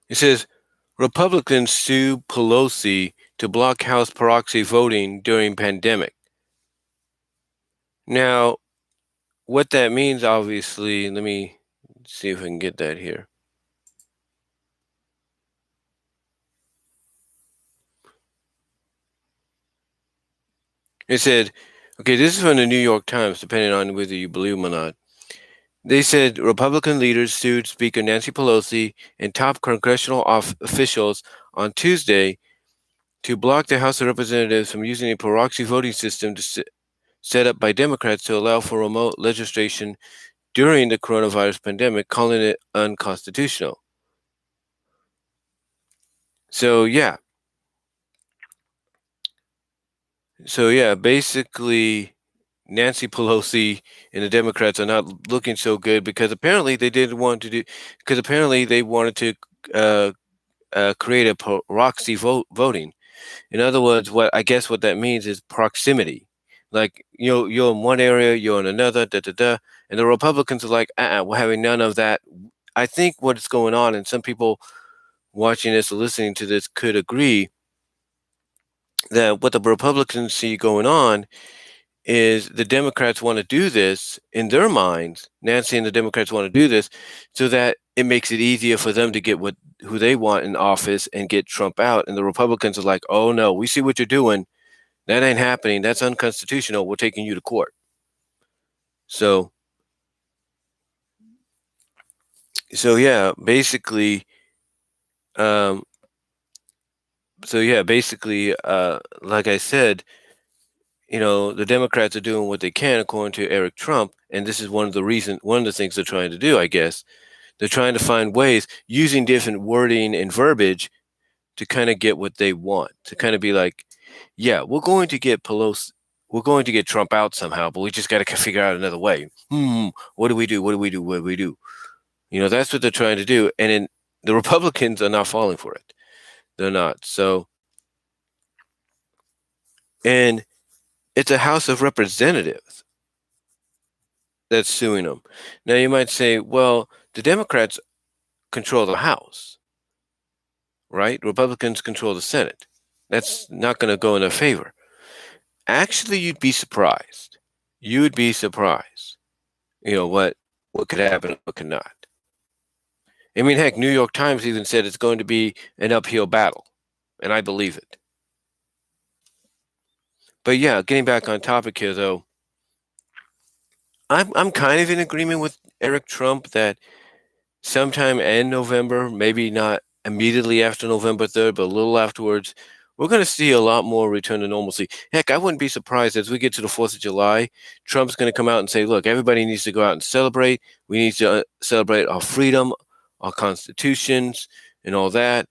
A: It says Republicans sue Pelosi to block House proxy voting during pandemic. Now, what that means, obviously, let me see if I can get that here. It said, okay, this is from the New York Times, depending on whether you believe them or not. They said Republican leaders sued Speaker Nancy Pelosi and top congressional officials on Tuesday to block the House of Representatives from using a proxy voting system set up by Democrats to allow for remote legislation during the coronavirus pandemic, calling it unconstitutional. So yeah, basically Nancy Pelosi and the Democrats are not looking so good because apparently they didn't want to do because apparently they wanted to uh, create a proxy voting. In other words, what that means is proximity. Like you're in one area, you're in another, da da da, and the Republicans are like, we're having none of that. I think what's going on, and some people watching this or listening to this could agree that what the Republicans see going on is the Democrats want to do this in their minds. Nancy and the Democrats want to do this so that it makes it easier for them to get who they want in office and get Trump out. And the Republicans are like, "Oh no, we see what you're doing. That ain't happening. That's unconstitutional. We're taking you to court." So, basically, um, like I said, the Democrats are doing what they can according to Eric Trump, and this is one of the things they're trying to do, I guess. They're trying to find ways using different wording and verbiage to kind of get what they want. To kind of be like, yeah, we're going to get Trump out somehow, but we just got to figure out another way. What do we do? What do we do? What do we do? That's what they're trying to do. And the Republicans are not falling for it. They're not. So, and it's a House of Representatives that's suing them. Now, you might say, well, the Democrats control the House, right? Republicans control the Senate. That's not going to go in their favor. Actually, you'd be surprised. You would be surprised. What could happen and what could not. I mean, heck, New York Times even said it's going to be an uphill battle, and I believe it. But yeah, getting back on topic here, though, I'm kind of in agreement with Eric Trump that sometime in November, maybe not immediately after November 3rd, but a little afterwards, we're going to see a lot more return to normalcy. Heck, I wouldn't be surprised as we get to the 4th of July, Trump's going to come out and say, look, everybody needs to go out and celebrate. We need to celebrate our freedom, our constitutions, and all that.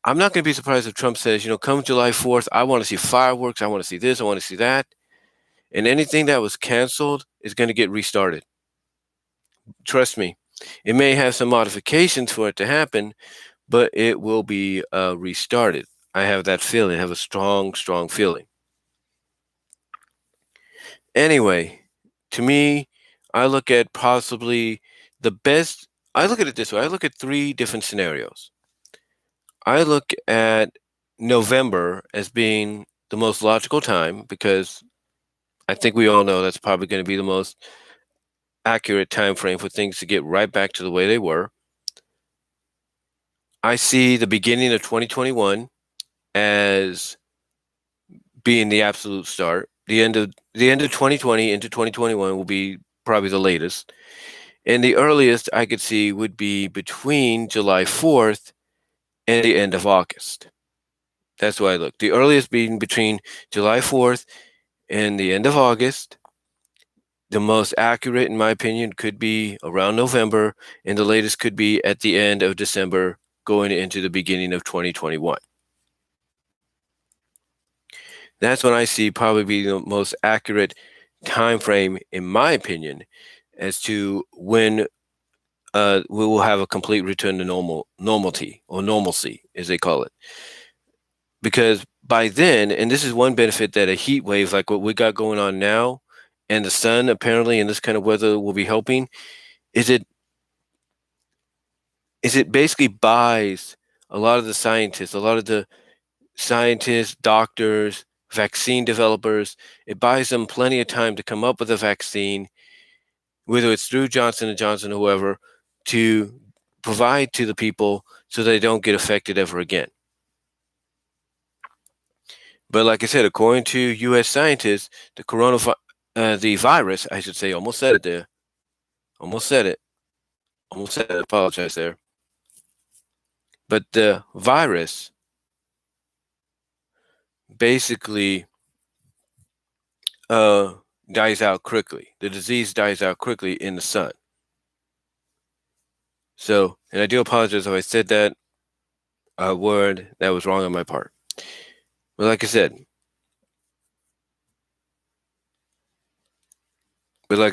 A: I'm not going to be surprised if Trump says, come July 4th, I want to see fireworks. I want to see this. I want to see that. And anything that was canceled is going to get restarted. Trust me. It may have some modifications for it to happen, but it will be restarted. I have that feeling. I have a strong, strong feeling. Anyway, to me, I look at possibly the best. I look at it this way. I look at three different scenarios. I look at November as being the most logical time because I think we all know that's probably going to be the most accurate time frame for things to get right back to the way they were. I see the beginning of 2021 as being the absolute start. The end of 2020 into 2021 will be probably the latest. And the earliest I could see would be between July 4th and the end of August. That's why I look. The earliest being between July 4th and the end of August. The most accurate, in my opinion, could be around November, and the latest could be at the end of December, going into the beginning of 2021. That's when I see probably be the most accurate time frame, in my opinion, as to when we will have a complete return to normality or normalcy, as they call it. Because by then, and this is one benefit that a heat wave like what we got going on now, and the sun apparently in this kind of weather will be helping, is it basically buys a lot of the scientists, doctors, vaccine developers, it buys them plenty of time to come up with a vaccine, whether it's through Johnson and Johnson, whoever, to provide to the people so they don't get affected ever again. But like I said, according to U.S. scientists, the virus, I should say, almost said it there, almost said it, apologize there. But the virus basically uh, dies out quickly. The disease dies out quickly in the sun. So, and I do apologize if I said that word that was wrong on my part. But like I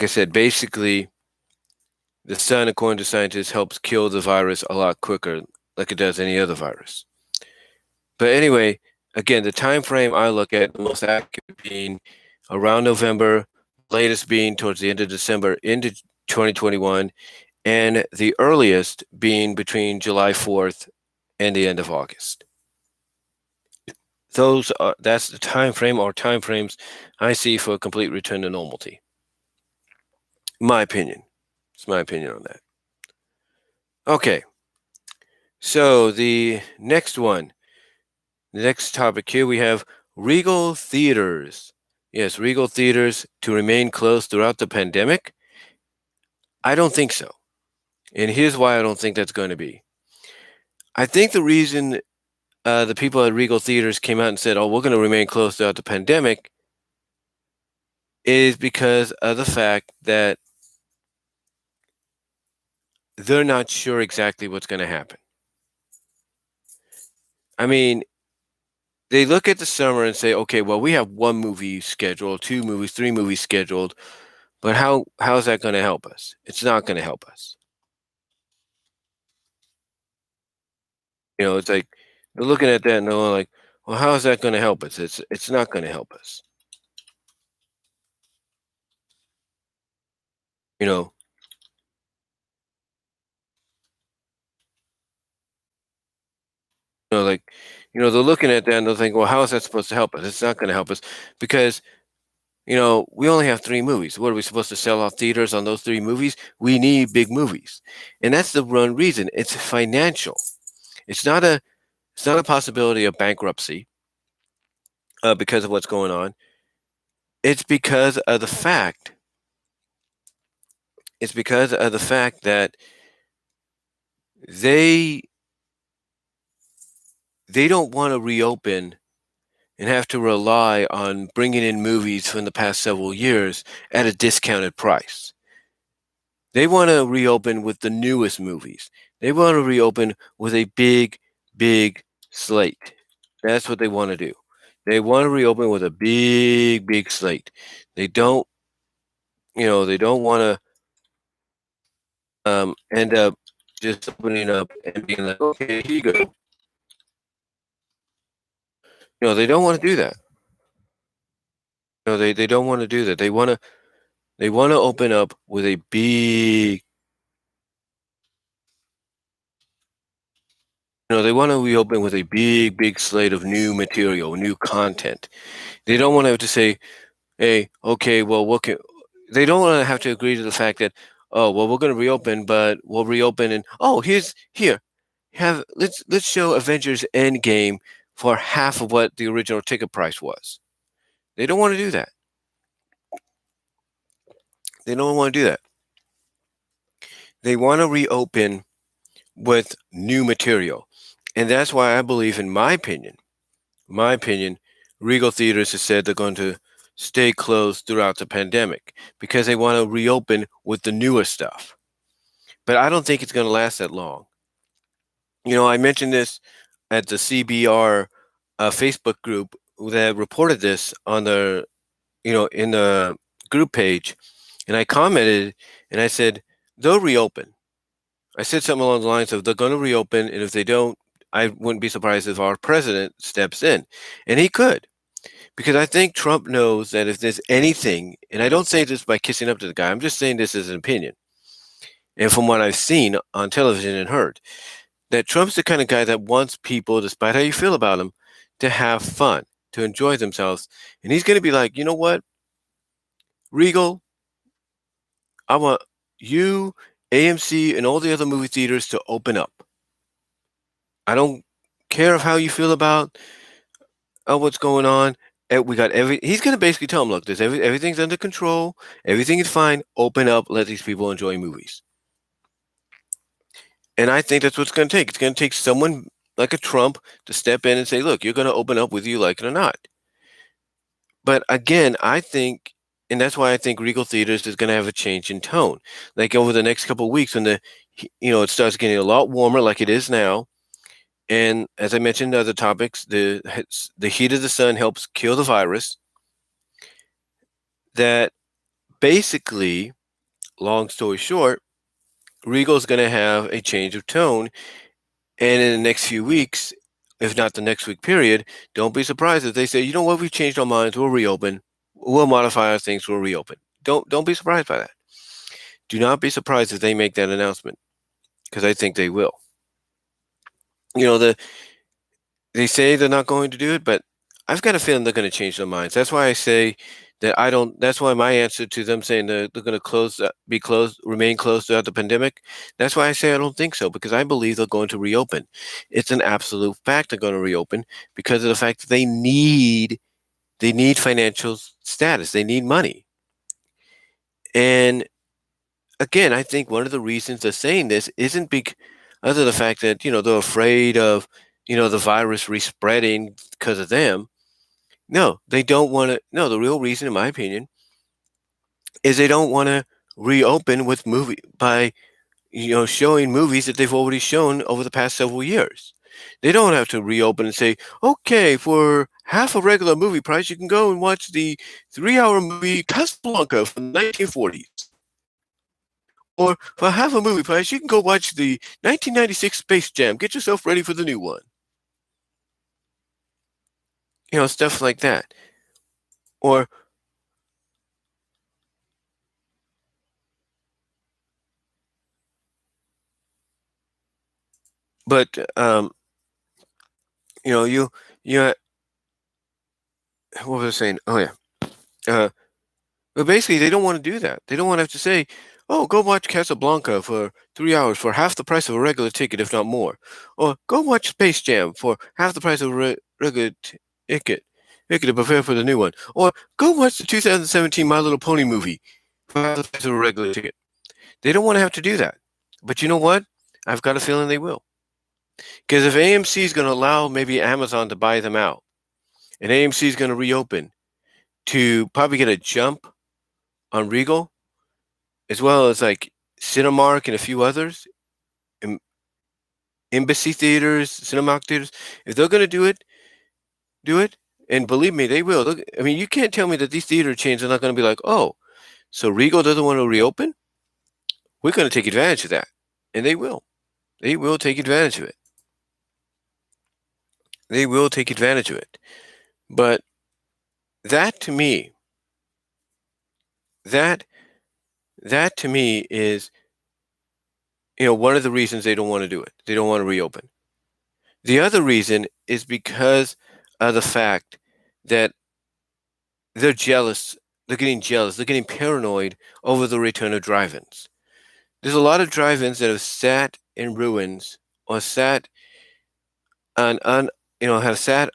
A: said, basically, the sun, according to scientists, helps kill the virus a lot quicker, like it does any other virus. But anyway, again, the time frame I look at, the most accurate being around November, latest being towards the end of December into 2021, and the earliest being between July 4th and the end of August. That's the time frame or time frames I see for a complete return to normality. My opinion. It's my opinion on that. Okay. So the next topic here, we have Regal theaters. Yes, Regal theaters to remain closed throughout the pandemic. I don't think so. And here's why I don't think that's going to be. I think the reason the people at Regal theaters came out and said, "Oh, we're going to remain closed throughout the pandemic," is because of the fact that they're not sure exactly what's going to happen. I mean, they look at the summer and say, "Okay, well, we have one movie scheduled, two movies, three movies scheduled, but how's that going to help us? It's not going to help us." It's like they're looking at that and they're like, "Well, how is that going to help us? It's not going to help us." You know, like, they're looking at that and they're thinking, "Well, how is that supposed to help us? It's not going to help us because we only have three movies. What are we supposed to sell off theaters on those three movies? We need big movies, and that's the one reason. It's financial. It's not a possibility of bankruptcy because of what's going on. It's because of the fact. It's because of the fact that they they don't want to reopen and have to rely on bringing in movies from the past several years at a discounted price. They want to reopen with the newest movies. They want to reopen with a big, big slate. That's what they want to do. They want to reopen with a big, big slate. They don't, they don't want to end up just opening up and being like, okay, here you go. They don't want to do that. They don't want to do that. They want to open up with a big, they want to reopen with a big, big slate of new material, new content. They don't want to have to say, hey, okay, well, what can, they don't want to have to agree to the fact that, oh, well, we're going to reopen, but we'll reopen and, oh, here, let's show Avengers Endgame for half of what the original ticket price was. They don't want to do that. They don't want to do that. They want to reopen with new material. And that's why I believe, in my opinion, Regal Theaters has said they're going to stay closed throughout the pandemic because they want to reopen with the newest stuff. But I don't think it's going to last that long. I mentioned this at the CBR Facebook group that reported this on the, in the group page. And I commented and I said, they'll reopen. I said something along the lines of they're going to reopen, and if they don't, I wouldn't be surprised if our president steps in. And he could, because I think Trump knows that if there's anything, and I don't say this by kissing up to the guy, I'm just saying this as an opinion, and from what I've seen on television and heard, that Trump's the kind of guy that wants people, despite how you feel about him, to have fun, to enjoy themselves. And he's going to be like, you know what, Regal, I want you, AMC, and all the other movie theaters to open up. I don't care of how you feel about what's going on. We got He's going to basically tell them, look, everything's under control. Everything is fine. Open up. Let these people enjoy movies. And I think that's what it's going to take. It's going to take someone like a Trump to step in and say, look, you're going to open up whether you like it or not. But again, I think, and that's why I think Regal Theaters is going to have a change in tone. Like over the next couple of weeks when it starts getting a lot warmer like it is now. And as I mentioned in other topics, the heat of the sun helps kill the virus. That basically, long story short, Regal's going to have a change of tone. And in the next few weeks, if not the next week period, don't be surprised if they say, you know what, we've changed our minds, we'll reopen, we'll modify our things, we'll reopen. Don't be surprised by that. Do not be surprised if they make that announcement, because I think they will. They say they're not going to do it, but I've got a feeling they're going to change their minds. That's why I say that I don't. That's why my answer to them saying they're going to remain closed throughout the pandemic. That's why I say I don't think so, because I believe they're going to reopen. It's an absolute fact they're going to reopen because of the fact that they need financial status. They need money. And again, I think one of the reasons they're saying this isn't other than the fact that they're afraid of the virus respreading because of them. No, they don't want to. No, the real reason, in my opinion, is they don't want to reopen with by showing movies that they've already shown over the past several years. They don't have to reopen and say, okay, for half a regular movie price, you can go and watch the 3-hour movie Casablanca from the 1940s. Or for half a movie price, you can go watch the 1996 Space Jam. Get yourself ready for the new one. Stuff like that. Or but you what was I saying? Oh yeah. But basically, they don't want to do that. They don't want to have to say, "Oh, go watch Casablanca for 3 hours for half the price of a regular ticket, if not more," or "Go watch Space Jam for half the price of a regular ticket. Ticket to prepare for the new one," or "Go watch the 2017 My Little Pony movie for half the price of a regular ticket." They don't want to have to do that. But you know what? I've got a feeling they will. Because if AMC is going to allow maybe Amazon to buy them out, and AMC is going to reopen to probably get a jump on Regal, as well as like Cinemark and a few others, Embassy Theaters, Cinemark Theaters, if they're going to do it. And believe me, they will. I mean, you can't tell me that these theater chains are not going to be like, oh, so Regal doesn't want to reopen? We're going to take advantage of that. And they will. They will take advantage of it. They will take advantage of it. But that to me, that That to me is, one of the reasons they don't want to do it. They don't want to reopen. The other reason is because of the fact that they're jealous. They're getting jealous. They're getting paranoid over the return of drive-ins. There's a lot of drive-ins that have sat in ruins or sat have sat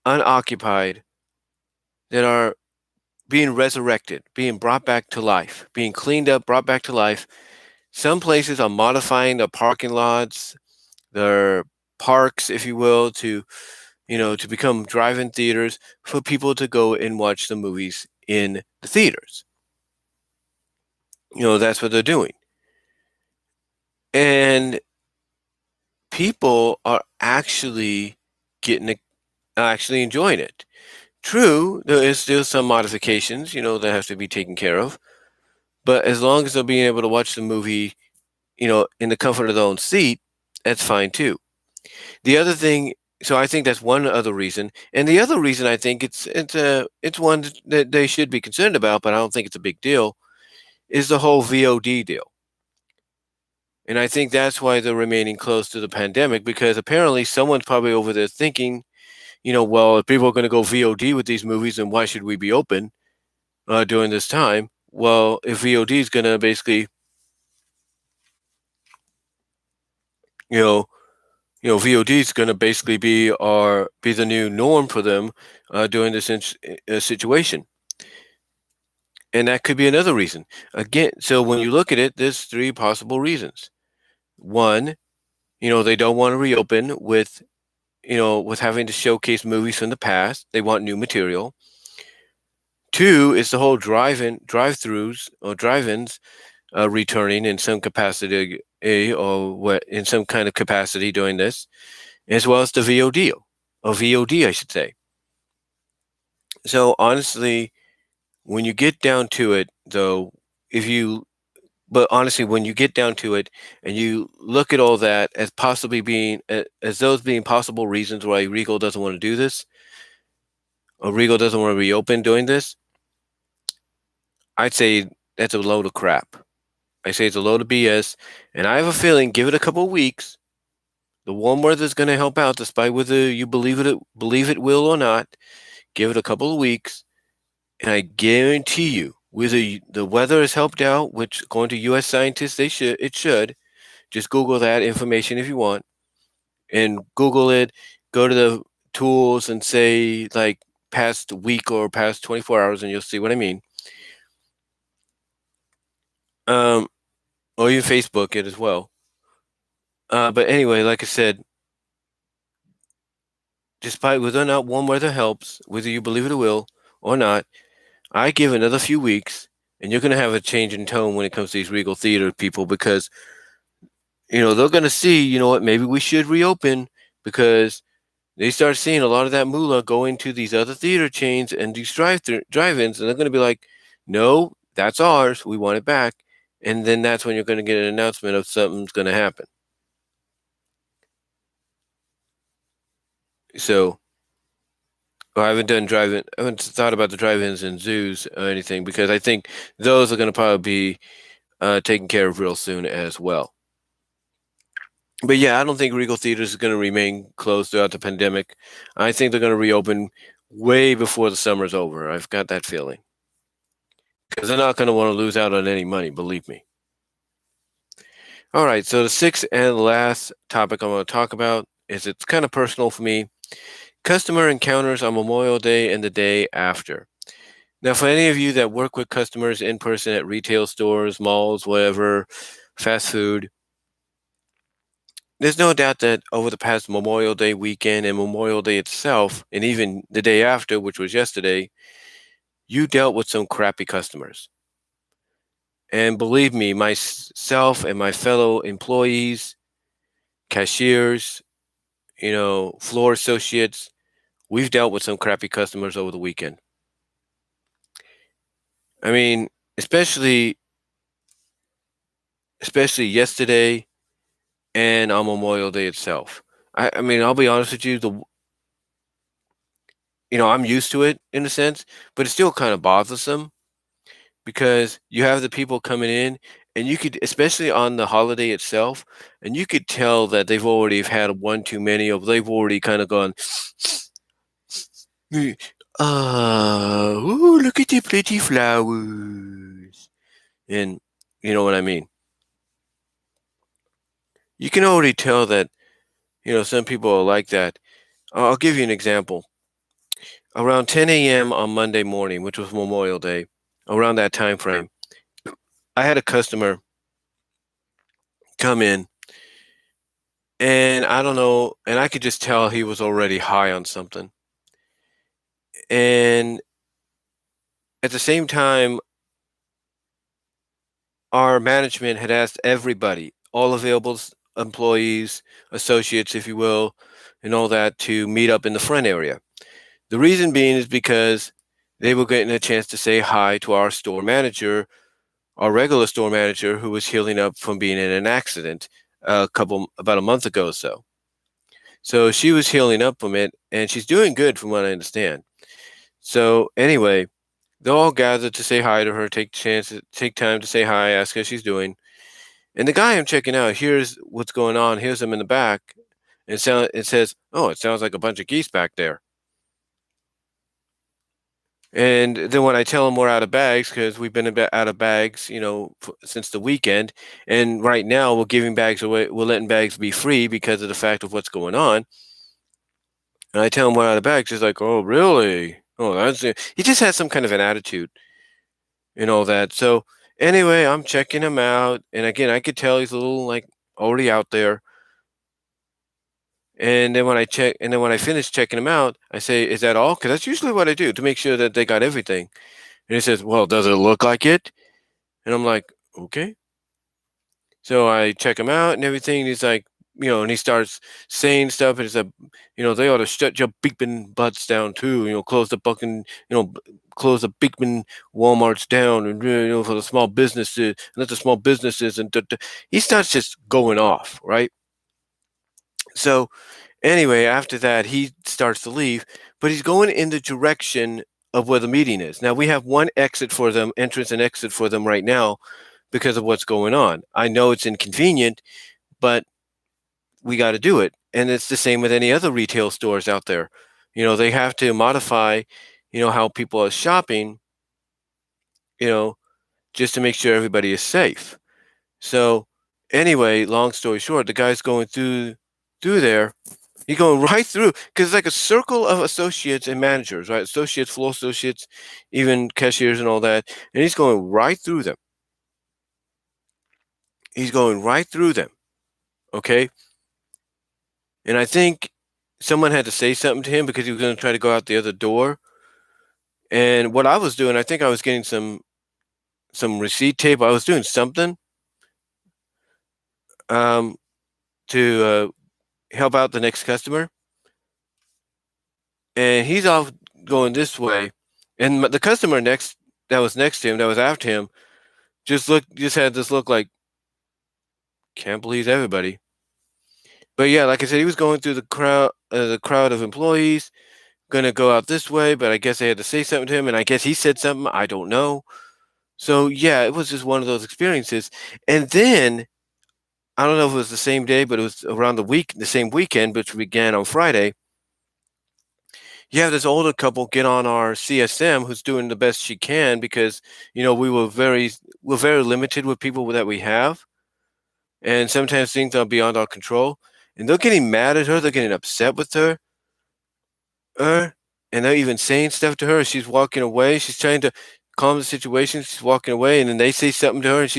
A: unoccupied, that are being resurrected, being brought back to life, being cleaned up, brought back to life. Some places are modifying the parking lots, their parks, if you will, to become drive-in theaters for people to go and watch the movies in the theaters. That's what they're doing. And people are getting actually enjoying it. True, there is still some modifications, that have to be taken care of. But as long as they're being able to watch the movie, in the comfort of their own seat, that's fine too. The other thing, so I think that's one other reason, and the other reason I think it's one that they should be concerned about, but I don't think it's a big deal, is the whole VOD deal. And I think that's why they're remaining close to the pandemic, because apparently someone's probably over there thinking, well, if people are going to go VOD with these movies, then why should we be open during this time? Well, if VOD is going to basically, you know, VOD is going to basically be the new norm for them during this situation, and that could be another reason. Again, so when you look at it, there's three possible reasons. One, they don't want to reopen with having to showcase movies from the past. They want new material. Two is the whole drive-throughs or drive-ins returning in some capacity, in some kind of capacity doing this, as well as the VOD, or VOD, I should say. So honestly, when you get down to it, though, but honestly, when you get down to it and you look at all that as possibly being, as those being possible reasons why Regal doesn't want to do this, or Regal doesn't want to reopen doing this, I'd say that's a load of crap. I say it's a load of BS, and I have a feeling, give it a couple of weeks, the warm weather is going to help out, despite whether you believe it will or not. Give it a couple of weeks, and I guarantee you, whether the weather has helped out, which according to U.S. scientists, it should. Just Google that information if you want, and Google it. Go to the tools and say like past week or past 24 hours, and you'll see what I mean. Um, or even Facebook it as well. But anyway, like I said, despite whether or not warm weather helps, whether you believe it will or not, I give another few weeks, and you're going to have a change in tone when it comes to these Regal Theater people, because they're going to see, what, maybe we should reopen, because they start seeing a lot of that moolah going to these other theater chains and these drive-ins, and they're going to be like, no, that's ours. We want it back. And then that's when you're going to get an announcement of something's going to happen. So I haven't done drive-in. I haven't thought about the drive-ins and zoos or anything, because I think those are going to probably be taken care of real soon as well. But yeah, I don't think Regal Theaters is going to remain closed throughout the pandemic. I think they're going to reopen way before the summer's over. I've got that feeling, because they're not going to want to lose out on any money, believe me. All right, so the sixth and last topic I'm going to talk about is, it's kind of personal for me: customer encounters on Memorial Day and the day after. Now, for any of you that work with customers in person at retail stores, malls, whatever, fast food, there's no doubt that over the past Memorial Day weekend and Memorial Day itself, and even the day after, which was yesterday, you dealt with some crappy customers. And believe me, myself and my fellow employees, cashiers, floor associates, we've dealt with some crappy customers over the weekend. I mean, especially yesterday and on Memorial Day itself. I mean, I'll be honest with you, I'm used to it in a sense, but it's still kind of bothersome, because you have the people coming in, and you could, especially on the holiday itself, and you could tell that they've already had one too many, or they've already kind of gone, ooh, look at the pretty flowers. And you know what I mean? You can already tell that, some people are like that. I'll give you an example. Around 10 a.m. on Monday morning, which was Memorial Day, around that time frame, I had a customer come in, and I don't know, and I could just tell he was already high on something. And at the same time, our management had asked everybody, all available employees, associates, if you will, and all that, to meet up in the front area. The reason being is because they were getting a chance to say hi to our store manager, our regular store manager, who was healing up from being in an accident about a month ago or so. So she was healing up from it, and she's doing good from what I understand. So anyway, they're all gathered to say hi to her, take time to say hi, ask how she's doing. And the guy I'm checking out hears what's going on, hears them in the back, and it says, "Oh, it sounds like a bunch of geese back there." And then when I tell him we're out of bags, because we've been a bit out of bags, since the weekend, and right now we're giving bags away, we're letting bags be free because of the fact of what's going on. And I tell him we're out of bags, he's like, "Oh, really? Oh, that's it." He just has some kind of an attitude and all that. So anyway, I'm checking him out, and again, I could tell he's a little like already out there. And then when I finish checking him out, I say, "Is that all?" Because that's usually what I do to make sure that they got everything. And he says, "Well, does it look like it?" And I'm like, "Okay." So I check him out and everything. And he's like, and he starts saying stuff. And he's like, they ought to shut your beeping butts down too. Close the fucking, close the beeping Walmarts down, and for the small businesses, and let the small businesses, and he starts just going off, right? So anyway, after that, he starts to leave, but he's going in the direction of where the meeting is. Now we have one exit for them, entrance and exit for them right now, because of what's going on. I know it's inconvenient, but we got to do it. And it's the same with any other retail stores out there. They have to modify, how people are shopping, you know, just to make sure everybody is safe. So anyway, long story short, the guy's going through there. He's going right through, because it's like a circle of associates and managers, right? Associates, floor associates, even cashiers and all that. And he's going right through them. He's going right through them. Okay. And I think someone had to say something to him because he was going to try to go out the other door. And what I was doing, I think I was getting some receipt tape. I was doing something um, to help out the next customer. And he's off going this way. And the customer that was next to him, that was after him, just had this look like, can't please everybody. But yeah, like I said, he was going through the crowd of employees, gonna go out this way. But I guess they had to say something to him, and I guess he said something. I don't know. So yeah, it was just one of those experiences. And then I don't know if it was the same day, but it was around the same weekend, which began on Friday. You have this older couple get on our CSM who's doing the best she can, because we're very limited with people that we have, and sometimes things are beyond our control. And they're getting mad at her, they're getting upset with her, and they're even saying stuff to her. She's walking away. She's trying to calm the situation. She's walking away, and then they say something to her, and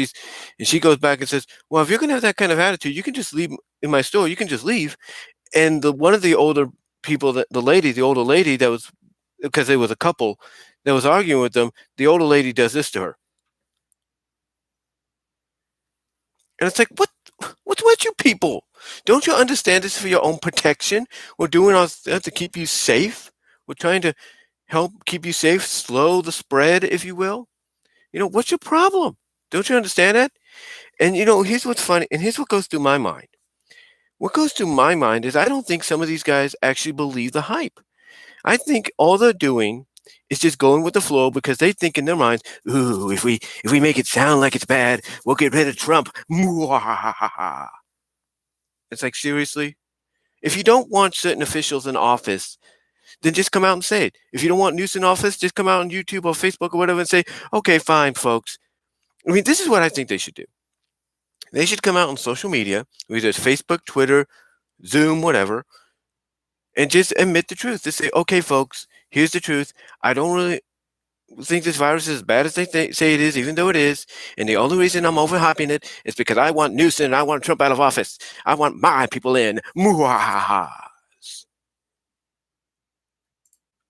A: she goes back and says, "Well, if you're gonna have that kind of attitude, you can just leave in my store. You can just leave." And one of the older people, the older lady that was, because they was a couple that was arguing with them, the older lady does this to her, and it's like, what's with you people? Don't you understand this is for your own protection? We're doing all that to keep you safe. We're trying to help keep you safe, slow the spread, if you will. What's your problem? Don't you understand that? And here's what's funny, and here's what goes through my mind. What goes through my mind is I don't think some of these guys actually believe the hype. I think all they're doing It's just going with the flow because they think in their minds, ooh, if we make it sound like it's bad, we'll get rid of Trump. It's like, seriously? If you don't want certain officials in office, then just come out and say it. If you don't want Newsom in office, just come out on YouTube or Facebook or whatever and say, okay, fine, folks. I mean, this is what I think they should do. They should come out on social media, whether it's Facebook, Twitter, Zoom, whatever, and just admit the truth. Just say, okay, folks, here's the truth. I don't really think this virus is as bad as they say it is, even though it is. And the only reason I'm overhyping it is because I want Newsom and I want Trump out of office. I want my people in.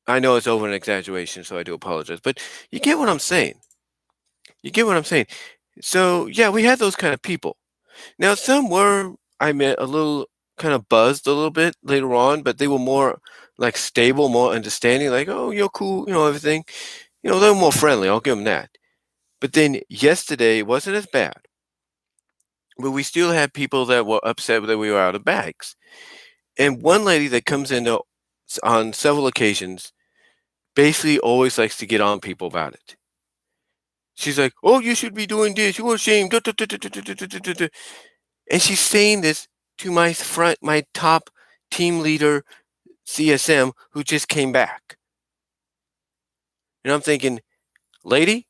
A: I know it's over an exaggeration, so I do apologize. But you get what I'm saying. You get what I'm saying. So, yeah, we had those kind of people. Now, some were, I met, a little kind of buzzed a little bit later on, but they were more like stable, more understanding, like, oh, you're cool, everything. They were more friendly. I'll give them that. But then yesterday, it wasn't as bad. But we still had people that were upset that we were out of bags. And one lady that comes in on several occasions basically always likes to get on people about it. She's like, oh, you should be doing this. You're ashamed. And she's saying this to my top team leader, CSM, who just came back. And I'm thinking, lady,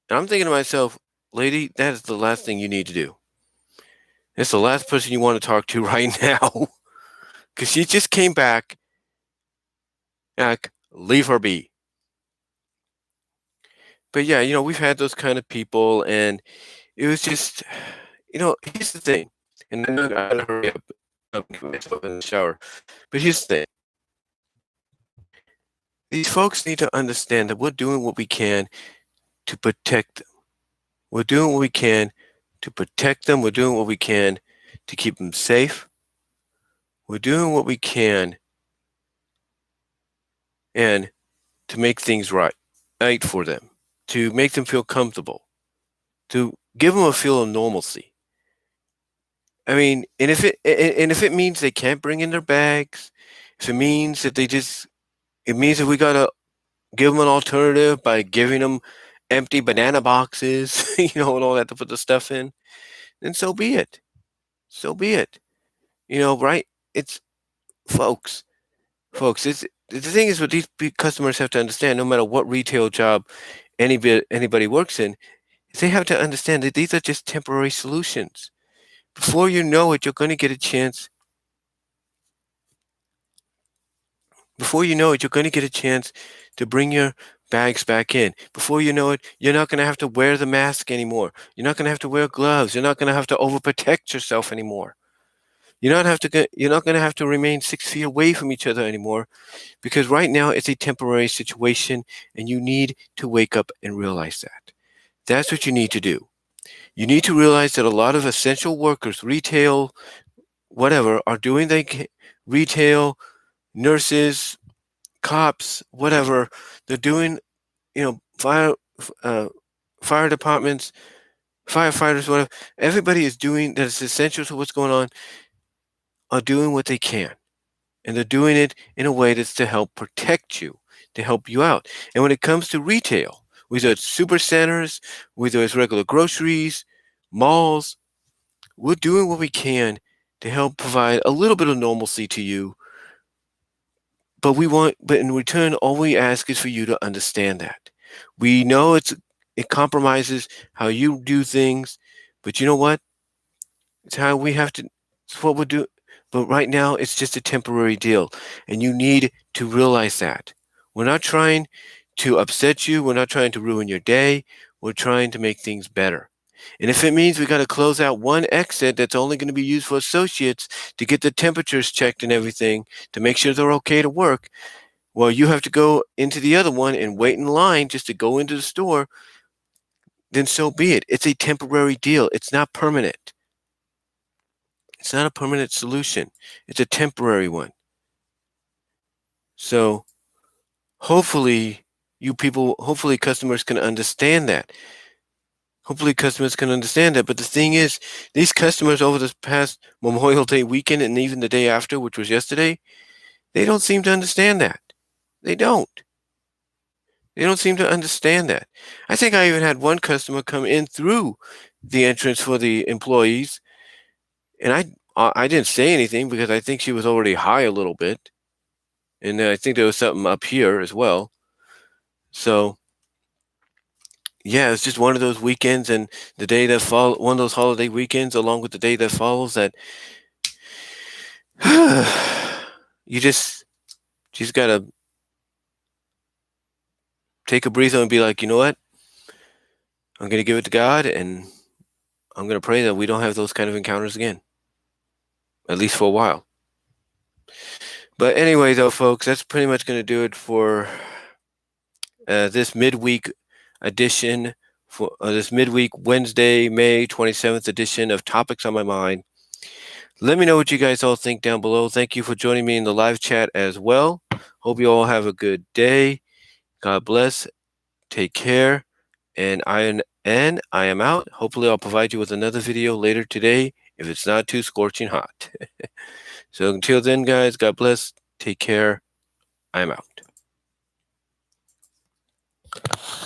A: and I'm thinking to myself, lady, that is the last thing you need to do. It's the last person you want to talk to right now. Because she just came back. Like, leave her be. But yeah, we've had those kind of people, and it was just, here's the thing. And then I gotta hurry up and get myself in the shower. But here's the thing. These folks need to understand that we're doing what we can to protect them. We're doing what we can to protect them. We're doing what we can to keep them safe. We're doing what we can and to make things right for them, to make them feel comfortable, to give them a feel of normalcy. I mean, and if it means they can't bring in their bags, if it means that it means that we gotta give them an alternative by giving them empty banana boxes, and all that to put the stuff in, then so be it. So be it. Right? It's folks. It's the thing is what these customers have to understand. No matter what retail job anybody works in, they have to understand that these are just temporary solutions. Before you know it, you're going to get a chance. Before you know it, you're going to get a chance to bring your bags back in. Before you know it, you're not going to have to wear the mask anymore. You're not going to have to wear gloves. You're not going to have to overprotect yourself anymore. You're not going to have to remain 6 feet away from each other anymore, because right now it's a temporary situation, and you need to wake up and realize that. That's what you need to do. You need to realize that a lot of essential workers, retail, whatever, are doing retail, nurses, cops, whatever. They're doing, fire departments, firefighters, whatever. Everybody is doing that is essential to what's going on, are doing what they can. And they're doing it in a way that's to help protect you, to help you out. And when it comes to retail, whether it's super centers, whether it's regular groceries, malls, we're doing what we can to help provide a little bit of normalcy to you. But in return, all we ask is for you to understand that. We know it compromises how you do things, but you know what? It's how we have to, it's what we're doing. But right now, it's just a temporary deal, and you need to realize that. We're not trying to upset you. We're not trying to ruin your day. We're trying to make things better. And if it means we got to close out one exit that's only going to be used for associates to get the temperatures checked and everything to make sure they're okay to work, well, you have to go into the other one and wait in line just to go into the store, then so be it. It's a temporary deal. It's not permanent. It's not a permanent solution. It's a temporary one. So hopefully customers can understand that. Hopefully customers can understand that. But the thing is, these customers over this past Memorial Day weekend and even the day after, which was yesterday, they don't seem to understand that. They don't. They don't seem to understand that. I think I even had one customer come in through the entrance for the employees, and I didn't say anything because I think she was already high a little bit, and I think there was something up here as well. So yeah, it's just one of those weekends, and the day that follow one of those holiday weekends, along with the day that follows, that you just gotta take a breather and be like, you know what? I'm gonna give it to God, and I'm gonna pray that we don't have those kind of encounters again, at least for a while. But anyway, though, folks, that's pretty much gonna do it for this midweek edition, for this midweek Wednesday, May 27th edition of Topics on My Mind. Let me know what you guys all think down below. Thank you for joining me in the live chat as well. Hope you all have a good day. God bless. Take care. And I am out. Hopefully I'll provide you with another video later today if it's not too scorching hot. So until then, guys, God bless. Take care. I am out.